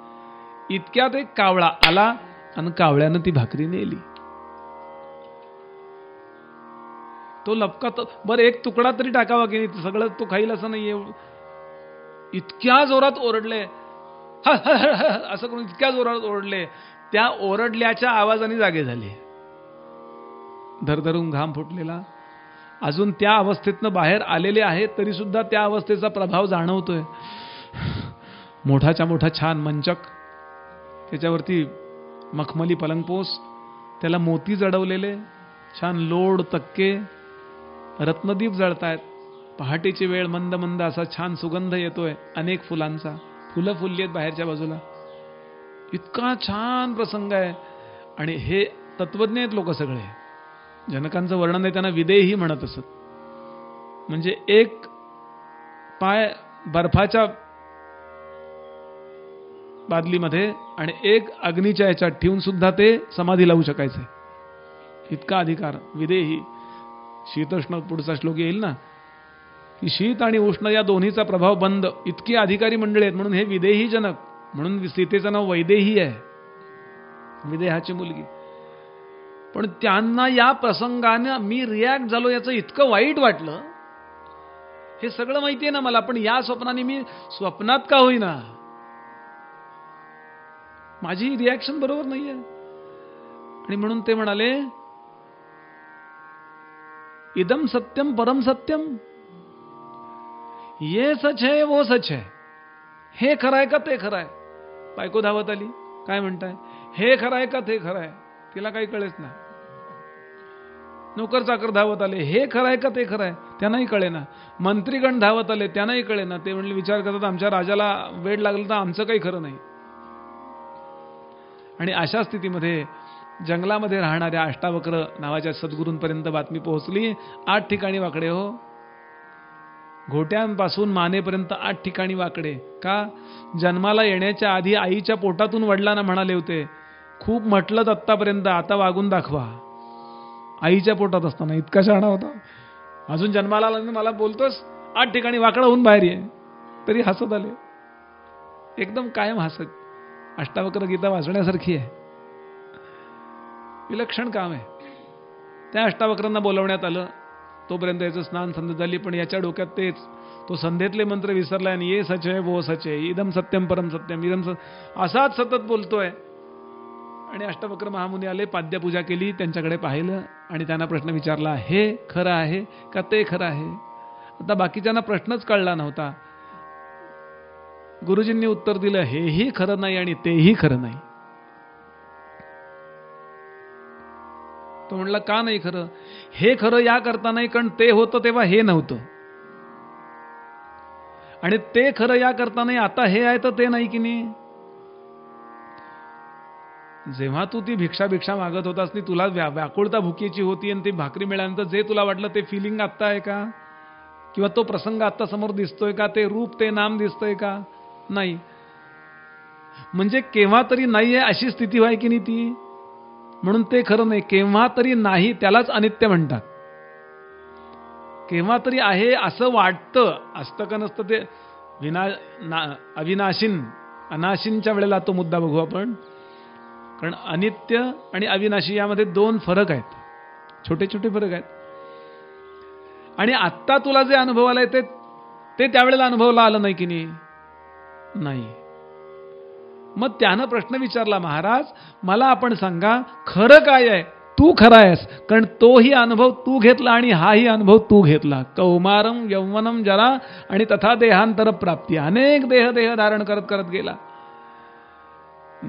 इतक्यात एक कावळा आला आणि कावळ्यानं ती भाकरी नेली. तो लपका बरं एक तुकडा तरी टाकावा की नाही, सगळं तो खाईल असं नाहीये. इतक्या जोरात ओरडले, असं करून इतक्या जोरात ओरडले, त्या ओरडल्याच्या आवाजाने जागे झाले. धरधरून घाम फुटलेला. अजून त्या अवस्थेतनं बाहेर आलेले आहेत तरी सुद्धा त्या अवस्थेचा प्रभाव जाणवतोय. मोठाच्या मोठा छान मंचक, त्याच्यावरती मखमली पलंगपोस, त्याला मोती जडवलेले, छान लोड तक्के, रत्नदीप जळतायत. पहाटेची वेळ, मंद मंद असा छान सुगंध येतोय अनेक फुलांचा. फुलं फुलली आहेत बाहेरच्या बाजूला. इतका छान प्रसंग आहे. आणि हे तत्वज्ञ आहेत लोक सगळे. जनकांचं वर्णन आहे, त्यांना विदेही म्हणत असत. म्हणजे एक पाय बर्फाच्या बादलीमध्ये आणि एक अग्नीच्या याच्यात ठेवून सुद्धा ते समाधी लावू शकायचे, इतका अधिकार. विदेही. शीतोष्ण पुढचा श्लोक येईल ना, की शीत आणि उष्ण या दोन्हीचा प्रभाव बंद, इतकी अधिकारी मंडळी आहेत. म्हणून हे विदेही जनक. म्हणून सीतेचं नाव वैदेही आहे, विदेहाची मुलगी. पण त्यांना या प्रसंगाने मी रिॲक्ट झालो याचं इतकं वाईट वाटलं. हे सगळं माहिती आहे ना मला, पण या स्वप्नाने मी स्वप्नात का होईना माझी रिॲक्शन बरोबर नाहीये. आणि म्हणून ते म्हणाले, इदम सत्यम परम सत्यम, ये सच है वो सच है. हे खरंय का ते खरंय. बायको धावत आली, काय म्हणताय, हे खरंय का ते खरंय. तिला काही कळेच ना. नोकर चाकर धावत आले, हे खरंय का ते खरंय, त्यांनाही कळेना. मंत्रीगण धावत आले, त्यांनाही कळेना. ते म्हणले, विचार करतात आमच्या राजाला वेड लागलं तर आमचं काही खरं नाही. आणि अशा स्थितीमध्ये जंगलामध्ये राहणाऱ्या अष्टावक्र नावाच्या सद्गुरूंपर्यंत बातमी पोहोचली. 8 ठिकाणी वाकडे हो, घोट्यांपासून मानेपर्यंत 8 ठिकाणी वाकडे. का? जन्माला येण्याच्या आधी आईच्या पोटातून वडिलांना म्हणाले होते, खूप म्हटलं आत्तापर्यंत, आता वागून दाखवा. आईच्या पोटात असताना इतका शहाणा होता. अजून जन्माला आला मला बोलतोस 8 ठिकाणी वाकडा होऊन बाहेर ये. तरी हसत आले, एकदम कायम हसत. अष्टावक्र गीता वाचण्यासारखी आहे, विलक्षण काम आहे. त्या अष्टावक्रांना बोलवण्यात आलं. तोपर्यंत याचं स्नान संध्या झाली, पण याच्या डोक्यात तेच, तो संध्येतले मंत्र विसरलाय. आणि ये सच आहे वो सच आहे, इदम सत्यम परम सत्यम, इदम असाच सतत बोलतोय. आणि अष्टावक्र महामुनी आले, पाद्यपूजा केली, त्यांच्याकडे पाहिलं आणि त्यांना प्रश्न विचारला, हे खरं आहे का ते खरं आहे. आता बाकीच्यांना प्रश्नच कळला नव्हता. गुरुजींनी उत्तर दिलं, हेही खरं नाही आणि तेही खरं नाही. तो म्हणला, का नाही खरं. हे खरं या करता नाही, कारण ते होतं तेव्हा हे नव्हतं. आणि ते खरं या करता नाही, आता हे आहे तर ते नाही की नाही. जेव्हा तू ती भिक्षा मागत होतास, ती तुला व्याकुळता भुकेची होती आणि ती भाकरी मिळाल्यानंतर जे तुला वाटलं ते फिलिंग आत्ता आहे का, किंवा तो प्रसंग आत्ता समोर दिसतोय का, ते रूप ते नाम दिसतंय का, नाही. म्हणजे केव्हा तरी नाही आहे अशी स्थिती व्हाय की नाही ती. म्हणून ते खरं नाही. केव्हा तरी नाही त्यालाच अनित्य म्हणतात. केव्हा तरी आहे असं वाटतं, असतं का नसतं ते अविनाशीन अनाशींच्या वेळेला तो मुद्दा बघू आपण. कारण अनित्य आणि अविनाशी यामध्ये 2 फरक आहेत, छोटे छोटे फरक आहेत. आणि आत्ता तुला जे अनुभव आलाय ते त्यावेळेला अनुभवला आलं नाही की नाही. मग त्यानं प्रश्न विचारला, महाराज मला आपण सांगा खरं काय आहे. तू खरा आहेस, कारण तोही अनुभव तू घेतला आणि हाही अनुभव तू घेतला. कौमारम यौवनम जरा आणि तथा देहांतर प्राप्ती, अनेक देह धारण करत करत गेला.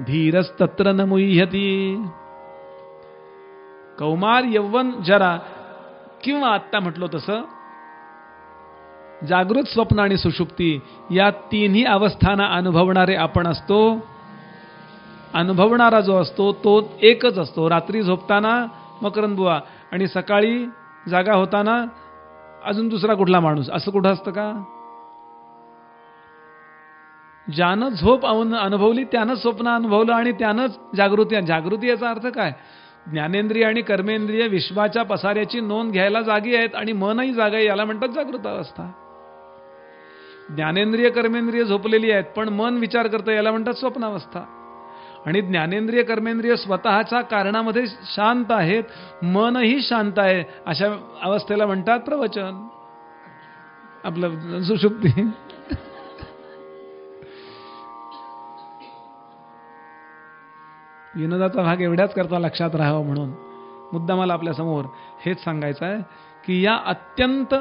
धीरस्तत्र न मुह्यती. कौमार, यौवन, जरा, किंवा आत्ता म्हटलो तसं जागृत, स्वप्न आणि सुषुप्ती या तिन्ही अवस्थांना अनुभवणारे आपण असतो. अनुभवणारा जो असतो तो एकच असतो. रात्री झोपताना मकरंद बुवा आणि सकाळी जागा होताना अजून दुसरा कुठला माणूस, असं कुठं असतं का. ज्यानं झोप अनुभवली त्यानं स्वप्न अनुभवलं आणि त्यानंच जागृती. जागृती याचा अर्थ काय, ज्ञानेंद्रिय आणि कर्मेंद्रिय विश्वाच्या पसाऱ्याची नोंद घ्यायला जागी आहेत आणि मनही जागा आहे, याला म्हणतात जागृत अवस्था. ज्ञानेंद्रिय कर्मेंद्रिय झोपलेली आहेत पण मन विचार करतं, याला म्हणतात स्वप्नावस्था. आणि ज्ञानेंद्रिय कर्मेंद्रिय स्वतःच्या कारणामध्ये शांत आहेत, मनही शांत आहे, अशा अवस्थेला म्हणतात प्रवचन, आपलं सुषुप्ती. विनोदाचा भाग एवढ्याच करता लक्षात राहावं म्हणून मुद्दा मला आपल्या समोर हेच सांगायचं आहे की या अत्यंत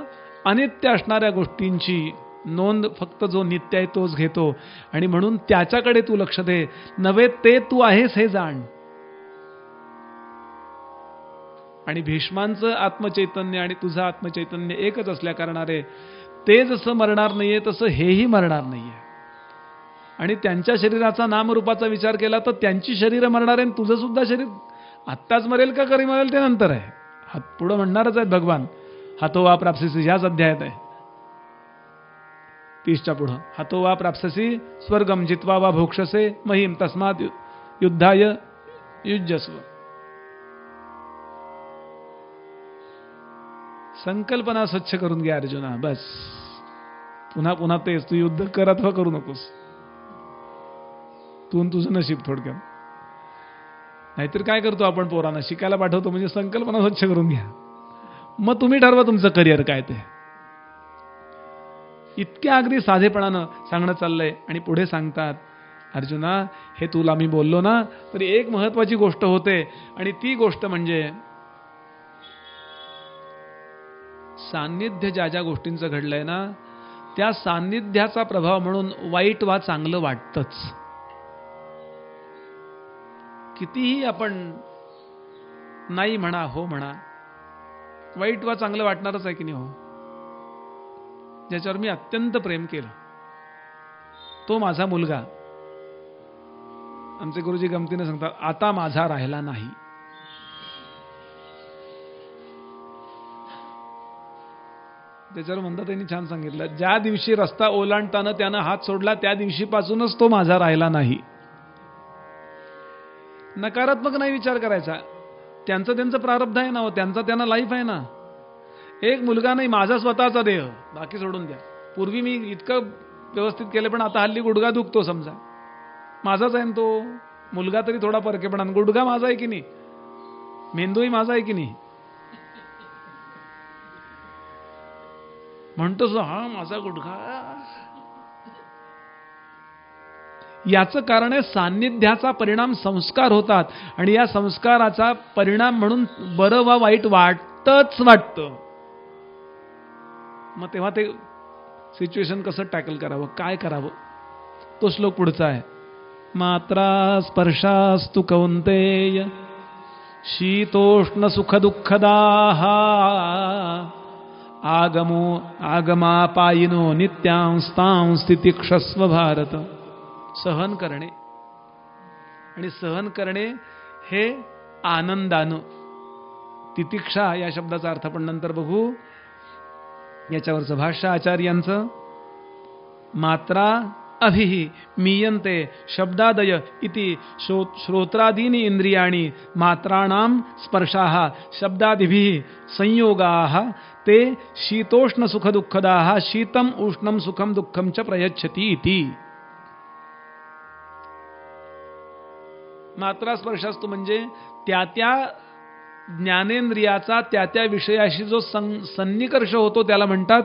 अनित्य असणाऱ्या गोष्टींची नोंद फक्त जो नित्य आहे तोच घेतो आणि म्हणून त्याच्याकडे तू लक्ष दे, नव्हे ते तू आहेस हे जाण. आणि भीष्मांचं आत्मचैतन्य आणि तुझं आत्मचैतन्य एकच असल्या कारणाने ते जसं मरणार नाहीये तसं हेही मरणार नाहीये. आणि त्यांच्या शरीराचा नामरूपाचा विचार केला तर त्यांची शरीर मरणार आहे, तुझं सुद्धा शरीर आत्ताच मरेल का कधी मरेल ते नंतर आहे. हात पुढं म्हणणारच आहेत भगवान. हातो वा प्राप्स्यसी याच अध्यायात आहे 30च्या पुढं. हातो वा प्राप्स्यसी स्वर्गम जित्वा वा भोक्षसे महिम तस्मात युद्धाय युज्यस्व. संकल्पना स्वच्छ करून घ्या अर्जुना, बस. पुन्हा पुन्हा तेच, तू युद्ध कर अथवा करू नकोस, तू तुझं नशीब थोडक्यात. नाहीतर काय करतो आपण, पोरांना शिकायला पाठवतो म्हणजे संकल्पना स्वच्छ करून घ्या, मग तुम्ही ठरवा तुमचं करिअर काय ते. इतक्या अगदी साधेपणानं सांगणं चाललंय. आणि पुढे सांगतात, अर्जुना हे तुला मी बोललो ना, तरी एक महत्वाची गोष्ट होते आणि ती गोष्ट म्हणजे सान्निध्य ज्या ज्या गोष्टींचं घडलंय ना, त्या सान्निध्याचा प्रभाव म्हणून वाईट वा चांगलं वाटतंच. कितीही आपण नाही म्हणा हो म्हणा, वाईट वा चांगलं वाटणारच आहे की नाही हो. ज्याच्यावर मी अत्यंत प्रेम केलं तो माझा मुलगा, आमचे गुरुजी गमतीने सांगतात, आता माझा राहिला नाही. त्याच्यावर म्हणतात त्यांनी छान सांगितलं, ज्या दिवशी रस्ता ओलांडताना त्यानं हात सोडला त्या दिवशीपासूनच तो माझा राहिला नाही. नकारात्मक नाही विचार करायचा, त्यांचं त्यांचं प्रारब्ध आहे ना, त्यांचा त्यांना लाईफ आहे ना. एक मुलगा नाही, माझा स्वतःचा देह, बाकी सोडून द्या. पूर्वी मी इतकं व्यवस्थित केलं पण आता हल्ली गुडघा दुखतो समजा, माझाच आहे तो. मुलगा तरी थोडा परकेपणा, गुडघा माझा आहे की नाही, मेंदूही माझा आहे की नाही. म्हणतोस हा माझा गुडघा. याचं कारण आहे सान्निध्याचा परिणाम संस्कार होतात आणि या संस्काराचा परिणाम म्हणून बरं वा वाईट वाटतच वाटतं. मग तेव्हा ते सिच्युएशन कसं टॅकल करावं, काय करावं, तो श्लोक पुढचा आहे. मात्रा स्पर्शास्तु कौंतेय शीतोष्ण सुख दुःखदाः आगमापायिनो नित्यांस्तां स्थितिक्षस्व भारत. सहन करणे आणि सहन करणे हे आनंदानं. तितिक्षा या शब्दाचा अर्थ आपण नंतर बघू. याच्यावरचं भाष्य आचार्यांचं, मात्रा अभिहि मीयन्ते शब्दादय इति श्रोत्रादीनि इंद्रियाणि मात्राणां स्पर्शाः शब्दादिभिः संयोगाः ते शीतोष्ण सुख दुःखदाः शीतम उष्णम सुखम दुःखम च प्रयच्छति इति. मात्रा स्पर्शास्तु म्हणजे त्या त्या ज्ञानेंद्रियाचा त्या त्या विषयाशी जो सन्निकर्ष होतो त्याला म्हणतात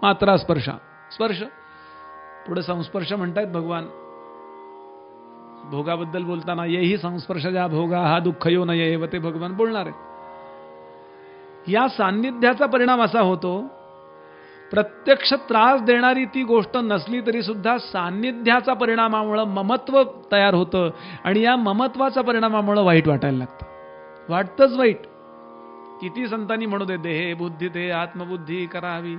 मात्रा स्पर्श. स्पर्श पुढे संस्पर्श म्हणतायत भगवान. भोगाबद्दल बोलताना येही संस्पर्श ज्या भोगा हा दुःख यो नये व ते भगवान बोलणार आहे. या सान्निध्याचा परिणाम असा होतो, प्रत्यक्ष त्रास देणारी ती गोष्ट नसली तरी सुद्धा सान्निध्याचा परिणामामुळे ममत्व तयार होतं आणि या ममत्वाचा परिणामामुळे वाईट वाटायला लागतं. वाटतंच वाईट. किती संतांनी म्हणू दे, देहे बुद्धी ते आत्मबुद्धी करावी,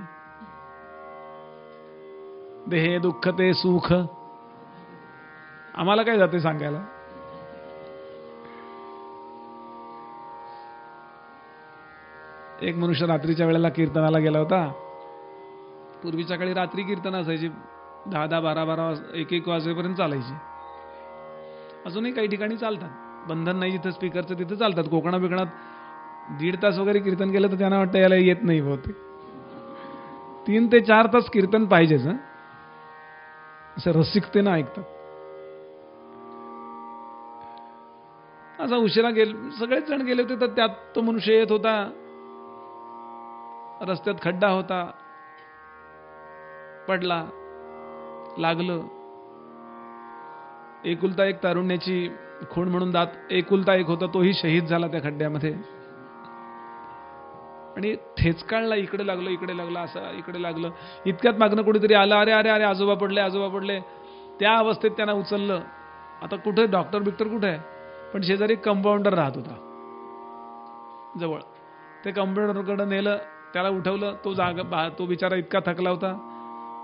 देहे दुःख ते सुख, आम्हाला काय जाते सांगायला. एक मनुष्य रात्रीच्या वेळेला कीर्तनाला गेला होता. पूर्वीच्या काळी रात्री कीर्तन असायची, 10-10, 12-12, 1-1 वाजेपर्यंत चालायची. अजूनही काही ठिकाणी चालतात, बंधन नाही जिथं स्पीकरचं तिथं चालतात. कोकणात बिकणात 1.5 तास वगैरे कीर्तन केलं तर त्यांना वाटतं याला येत नाही बहुतेक. 3 ते 4 तास कीर्तन पाहिजेच. असं रसिकतेनं ऐकतात. असा उशिरा सगळेच जण गेले होते, तर त्यात तो मनुष्य येत होता. रस्त्यात खड्डा होता, पडला, लागलं. एकुलता एक तारुण्याची खूण म्हणून एकुलता एक होता, तोही शहीद झाला त्या खड्ड्यामध्ये. आणि ठेचकाळला, इकडे लागलं, इकडे लागलं, असं इकडे लागलं. इतक्यात मागणं कोणीतरी आलं, अरे अरे अरे आजोबा पडले, आजोबा पडले. त्या अवस्थेत त्यांना उचललं. आता कुठे डॉक्टर बिक्टर कुठे आहे? पण शेजारी कंपाऊंडर राहत होता जवळ. ते कंपाऊंडरकडे नेलं, त्याला उठवलं. तो बिचारा इतका थकला होता,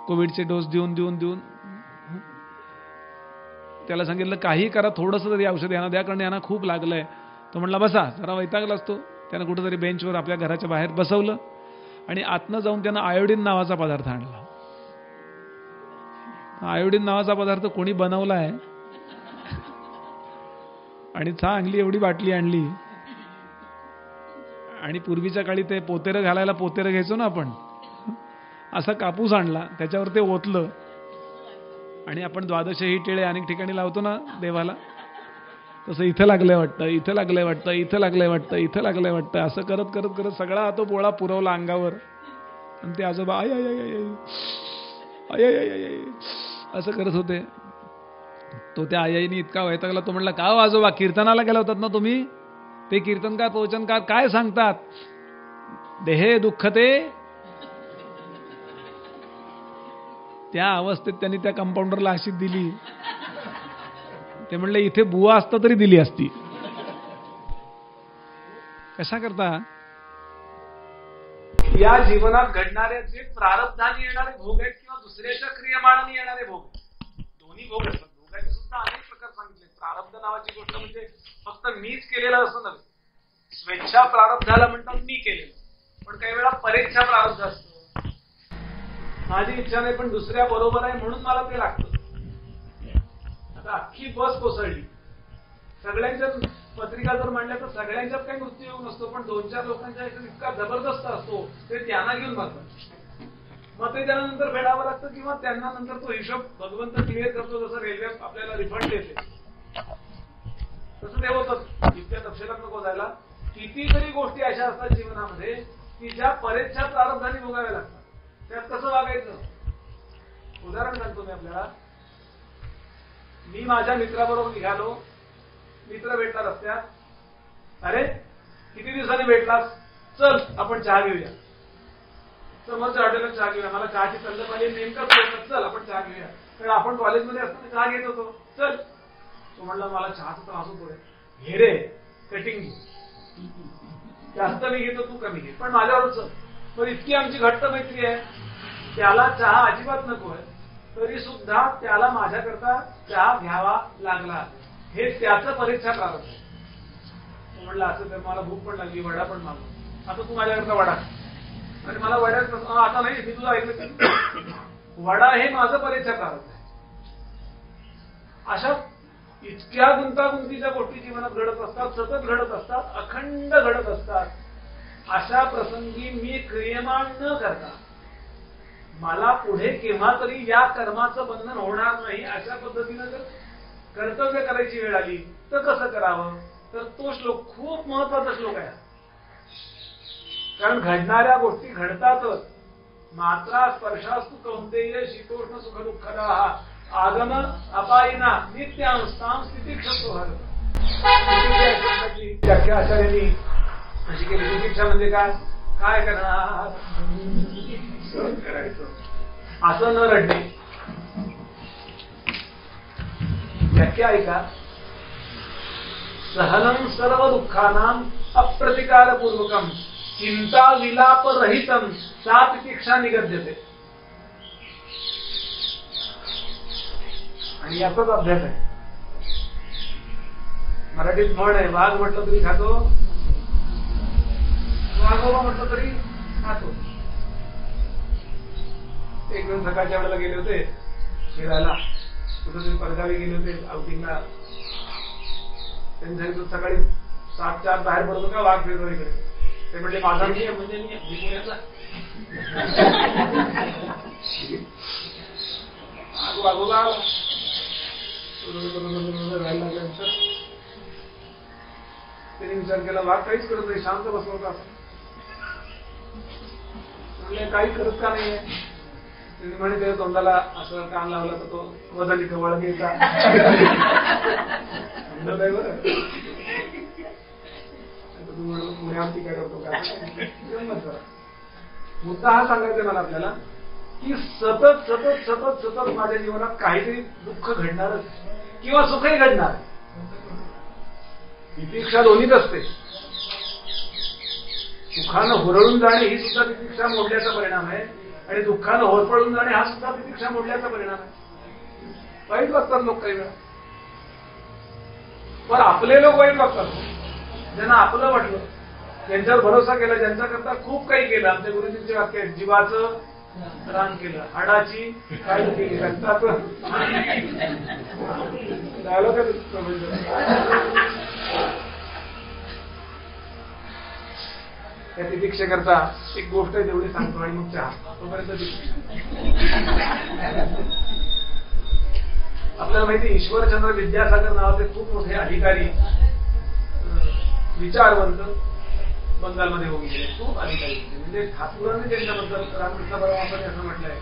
कोविडचे डोस देऊन देऊन देऊन. त्याला सांगितलं काही करा, थोडंसं तरी औषध यांना द्या, कारण यांना खूप लागलंय. तो म्हणला बसा. जरा वैतागला असतो. त्यानं कुठेतरी बेंचवर आपल्या घराच्या बाहेर बसवलं आणि आतनं जाऊन त्यानं आयोडीन नावाचा पदार्थ आणला. आयोडीन नावाचा पदार्थ कोणी बनवला आहे आणि चांगली एवढी बाटली आणली. आणि पूर्वीच्या काळी ते पोतेरं घालायला पोतेरं घ्यायचो ना आपण, असा कापूस आणला, त्याच्यावर ते ओतलं. आणि आपण द्वादशही टिळे अनेक ठिकाणी लावतो ना देवाला, तसं इथं लागलंय वाटतं, इथं लागलंय वाटतं, इथं लागलंय वाटतं, इथं लागलंय वाटतं, असं करत करत करत सगळा तो पोळा पुरवला अंगावर. आणि ते आजोबा I I I I I I असं करत होते. तो त्या आईने इतका वैतागला. तो म्हणला का आजोबा, कीर्तनाला गेला होतात ना तुम्ही? ते कीर्तनकार प्रवचनकार काय सांगतात? देहे दुःखते. त्या अवस्थेत त्यांनी त्या कंपाऊंडरला अशी दिली. ते म्हणले इथे बुवा असता तरी दिली असती. कशा करता? या जीवनात घडणारे जे प्रारब्धाने येणारे भोग आहेत किंवा दुसऱ्याच्या क्रियमाणाने येणारे भोग, दोन्ही भोग असतात. भोगाचे सुद्धा अनेक प्रकार सांगितले. प्रारब्ध नावाची गोष्ट म्हणजे फक्त मीच केलेलं असं नव्हे. स्वेच्छा प्रारब्धाला म्हणतात मी केलेलं, पण काही वेळा परेच्छा प्रारब्ध असतं. माझी इच्छा नाही पण दुसऱ्या बरोबर आहे म्हणून मला ते लागतं. आता अख्खी बस कोसळली, सगळ्यांच्याच पत्रिका जर मांडल्या तर सगळ्यांच्यात काही मृत्यू येऊ नसतो, पण 2-4 लोकांच्या ह्याच्यात इतका जबरदस्त असतो ते त्यांना घेऊन बसतात. मग ते त्यानंतर फेडावं लागतं किंवा त्यांना नंतर तो हिशोब भगवंत क्लिअर करतो. जसं रेल्वे आपल्याला रिफंड देते तसं ते होतं. इतक्या तपशिलात नको जायला. कितीतरी गोष्टी अशा असतात जीवनामध्ये की ज्या परेच्छा प्रारब्धाने भोगाव्या लागतात. त्यात कसं वागायचं? उदाहरण सांगतो मी आपल्याला. मी माझ्या मित्राबरोबर निघालो. मित्र भेटला रस्त्यात. अरे किती दिवसांनी भेटलास, चल आपण चहा घेऊया. समोरच्या हॉटेलात चहा घेऊया. मला चहाची तंद पाहिजे नेमकं, चल आपण चहा घेऊया. कारण आपण कॉलेजमध्ये असताना चहा घेत होतो. चल. तो म्हणला मला चहाचा त्रास होतोय. घे रे कटिंग घे, जास्त मी घेतो तू कमी घे, पण माझ्यावर चल. पण इतकी आमची घट्ट मैत्री आहे, त्याला चहा अजिबात नकोय तरी सुद्धा त्याला माझ्याकरता चहा घ्यावा लागला. हे त्याचं परीक्षा प्रारब्ध. तो म्हणला असं तर मला भूक पण लागली, वडा पण मागव. आता तू माझ्याकरता वडा. आणि मला वड्यात आता नाही, मी तुझं ऐकलं. वडा हे माझं परीक्षा प्रारब्ध आहे. अशा इतक्या गुंतागुंतीच्या गोष्टी जीवनात घडत असतात, सतत घडत असतात, अखंड घडत असतात. अशा प्रसंगी मी क्रियमान न करता मला पुढे केव्हा तरी या कर्माचं बंधन होणार नाही अशा पद्धतीनं जर कर्तव्य करायची वेळ आली तर कसं करावं? तर तो श्लोक खूप महत्वाचा श्लोक आहे. कारण घडणाऱ्या गोष्टी घडतातच. मात्रा स्पर्शास्तु कौंतेय शीतोष्ण सुख दुःखदाः आगम अपायिना नित्यांस्तां स्थितिक्षसोहर. व्याख्या आचार्यांनी अशी केली. तितिक्षा म्हणजे काय करणार? सहन करायचं, असं न रडणे. व्याख्या ऐका. सहनं सर्व दुःखानां अप्रतिकारपूर्वकं चिंता विलाप रहितं सा तितिक्षा निगद्यते. आणि याचाच अभ्यास आहे. मराठीत म्हण आहे, वाघ म्हटलं तरी खातो, वाघोबा म्हटलं तरी खातो. एक जण सकाळच्या वेळेला गेले होते फिरायला, कुठेतरी परगावी गेले होते आउटिंगला. त्यांनी सांगितलं सकाळी 7च्या आत बाहेर पडतो का वाघ फिरतो इकडे. ते म्हटले माझा नियम म्हणजे नियम मी पुण्याचा बाजूला आला राहायला लागल्यानंतर त्यांनी विचार केला वाघ काहीच करत नाही, शांत बसला होता. म्हणले काही करत का नाहीये. त्यांनी म्हणे त्याच्या तोंडाला असं कान लावला तर तो वजन इथं वळत घ्यायचा. म्हणलं नाही बरं पुण्यावरती काय करतो का. मुद्दा हा सांगायचा मला आपल्याला की सतत सतत सतत सतत माझ्या जीवनात काहीतरी दुःख घडणारच किंवा सुखही घडणार. तितिक्षा दोन्हीच असते. सुखानं हुरळून जाणे ही सुद्धा तितिक्षा मोडल्याचा परिणाम आहे आणि दुःखानं होरपळून जाणे हा सुद्धा तितिक्षा मोडल्याचा परिणाम आहे. वाईट वागतात लोक काही वेळा, पण आपले लोक वाईट वागतात. ज्यांना आपलं वाटलं, ज्यांच्यावर भरोसा केला, ज्यांच्याकरता खूप काही केलं. आमच्या गुरुजींचे वाक्य आहे, जीवाचं रान केलं, हाडाची काय केली, रक्ताचं डायलॉग त्या तितिक्षेकरता एक गोष्ट तेवढी सांगतो आणि मग चहा. तोपर्यंत आपल्याला माहिती ईश्वरचंद्र विद्यासागर नावाचे खूप मोठे अधिकारी विचारवंत बंगालमध्ये होऊन गेले. खूप अधिकारी म्हणजे ठाकूरांनी त्यांच्याबद्दल रामकृष्ण परमहंसांनी असं म्हटलंय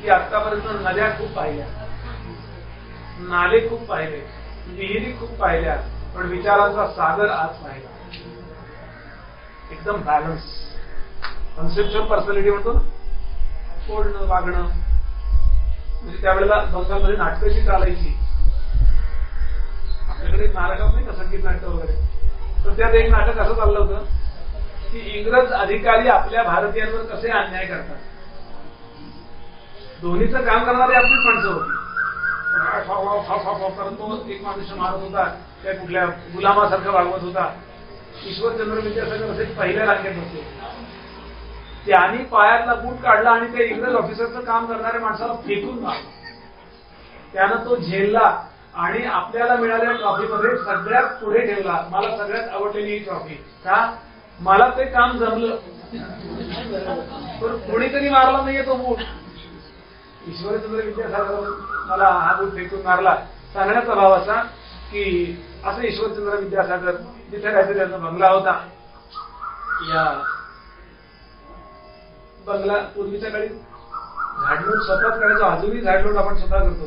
की आतापर्यंत नद्या खूप पाहिल्या, नाले खूप पाहिले, विहिरी खूप पाहिल्या, पण विचारांचा सागर आज पाहिला. एकदम बॅलन्स कन्सेप्च्युअल पर्सनॅलिटी म्हणतो ना, बोलणं वागणं. म्हणजे त्यावेळेला बंगालमध्ये नाटकाची चालायची. आपल्याकडे एक नाटक नाही का, संगीत नाटक वगैरे. तर त्यात एक नाटक असं चाललं होतं की इंग्रज अधिकारी आपल्या भारतीयांवर कसे अन्याय करतात. दोन्हीचं काम करणारी आपलीच माणसं होती. तो एक माणूस मारत होता, त्या कुठल्या गुलामासारखं वागवत होता. ईश्वरचंद्र विद्यासागर असे पहिल्या रांगेत होते. त्यांनी पायातला बूट काढला आणि त्या इंग्रज ऑफिसरचं काम करणाऱ्या माणसाला फेकून मारला. त्यानं तो झेलला आणि आपल्याला मिळालेल्या ट्रॉफीमध्ये सगळ्यात पुढे ठेवला. मला सगळ्यात आवडलेली ही ट्रॉफी. का? मला ते काम जमलं, पण कोणीतरी मारला नाहीये तो बूट. ईश्वरचंद्र विद्यासागर मला हा बूट फेकून मारला. सांगण्याचा भाव असा की असं ईश्वरचंद्र विद्यासागर जिथे काहीतरी त्याचा बंगला होता. या बंगला पूर्वीच्या काळी झाडलोट स्वतःच करायचो. अजूनही झाडलोट आपण स्वतः करतो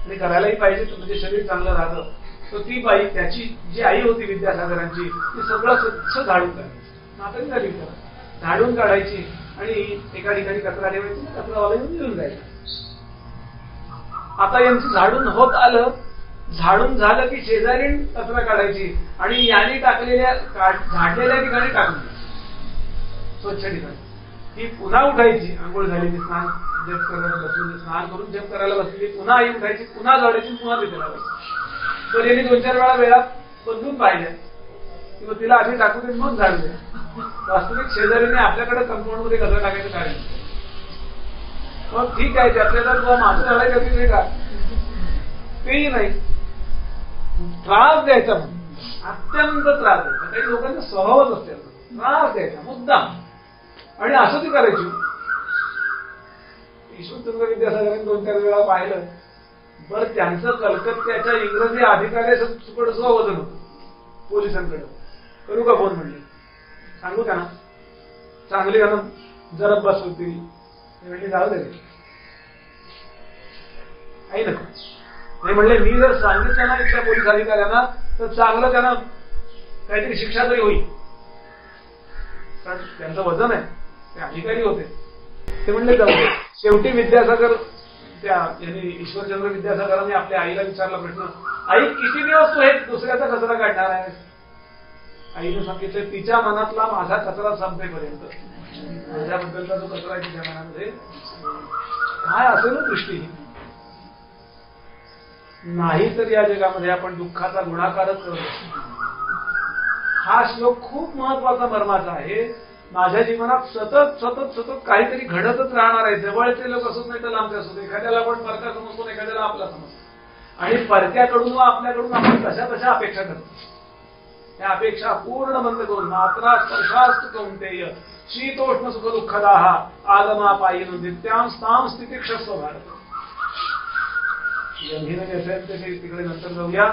आणि करायलाही पाहिजे, म्हणजे शरीर चांगलं राहतं. तर ती बाई, त्याची जी आई होती विद्यासागरांची, ती सगळं स्वच्छ झाडून काढायची. म्हातारी झाली तर झाडून काढायची आणि एका ठिकाणी कचरा ठेवायची, कचरावाला येऊन घेऊन जायचा. आता यांचं झाडून होत आलं, झाडून झालं की शेजारी कचरा काढायची आणि याने टाकलेल्या झाडलेल्या ठिकाणी टाकून स्वच्छ ठिकाणी. ती पुन्हा उठायची, आंघोळ झाली, स्नान जप करत बसली, स्नान करून जप करायला बसली, पुन्हा आई उठायची, पुन्हा जाडायची, पुन्हा तिथे लावायची. तर यांनी 2-4 वेळा वेळात बदलून पाहिल्या किंवा तिला आधी टाकू दे मग झाडू द्या. वास्तविक शेजारीने आपल्याकडे कंपाऊंड मध्ये कचरा टाकायचं कारण मग ठीक आहे, त्यातल्या तुला माझं झाडायचं तिथे का, तेही नाही. त्रास द्यायचा, अत्यंत त्रास द्यायचा. काही लोकांचा स्वभावच असते त्रास द्यायचा मुद्दाम, आणि असं ती करायची. ईश्वरचंद्र विद्यासागरांनी 2-4 वेळा पाहिलं. बरं, त्यांचं कलकत्त्याच्या इंग्रजी अधिकाऱ्यासुकड सुद्धा वजन होतं पोलिसांकडे. करू का फोन म्हणले, सांगू त्यांना, चांगली त्यांना जरा बस होती म्हणले, जाऊ दे आई नको. नाही म्हणले, मी जर सांगितलं ना इथल्या पोलीस अधिकाऱ्यांना तर चांगलं त्यांना काहीतरी शिक्षा तरी होईल. कारण त्यांचं वजन आहे, ते अधिकारी होते. ते म्हणले जाऊ दे. शेवटी विद्यासागर यांनी ईश्वरचंद्र विद्यासागरांनी आपल्या आईला विचारला प्रश्न, आई किती दिवस तू हे दुसऱ्याचा कचरा काढणार आहेस? आईने सांगितलं, तिच्या मनातला माझा कचरा संपेपर्यंत. माझ्याबद्दलचा जो कचरा आहे तिच्या मनामध्ये काय असेल ना दृष्टी, नाही तर या जगामध्ये आपण दुःखाचा गुणाकारच करत असतो. हा श्लोक खूप महत्वाचा मर्माचा आहे. माझ्या जीवनात सतत सतत सतत काहीतरी घडतच राहणार आहे. जवळचे लोक असत नाही तर लांबचे असत. एखाद्याला आपण परका समजतो, एखाद्याला आपला समजतो. आणि परक्याकडून व आपल्याकडून आपण तशा तशा अपेक्षा करतो. त्या अपेक्षा पूर्ण बंद करून मात्रा स्पर्शास्त कौंतेय शीतोष्ण सुख दुःखदाह आगमा पायीन नित्यां स्थाम स्थितिक्षस्व भारत. तिकडे नंतर जाऊया.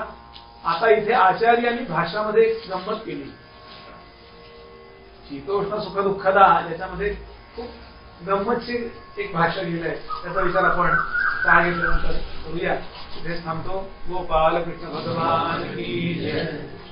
आता इथे आचार्यांनी भाषामध्ये एक गंमत केली. शीतोष्ण सुख दुःखदा याच्यामध्ये खूप गंमतशीर एक भाषा लिहिलंय. त्याचा विचार आपण सांगितल्यानंतर करूया. इथेच थांबतो. गोपाल कृष्ण भगवान की जय.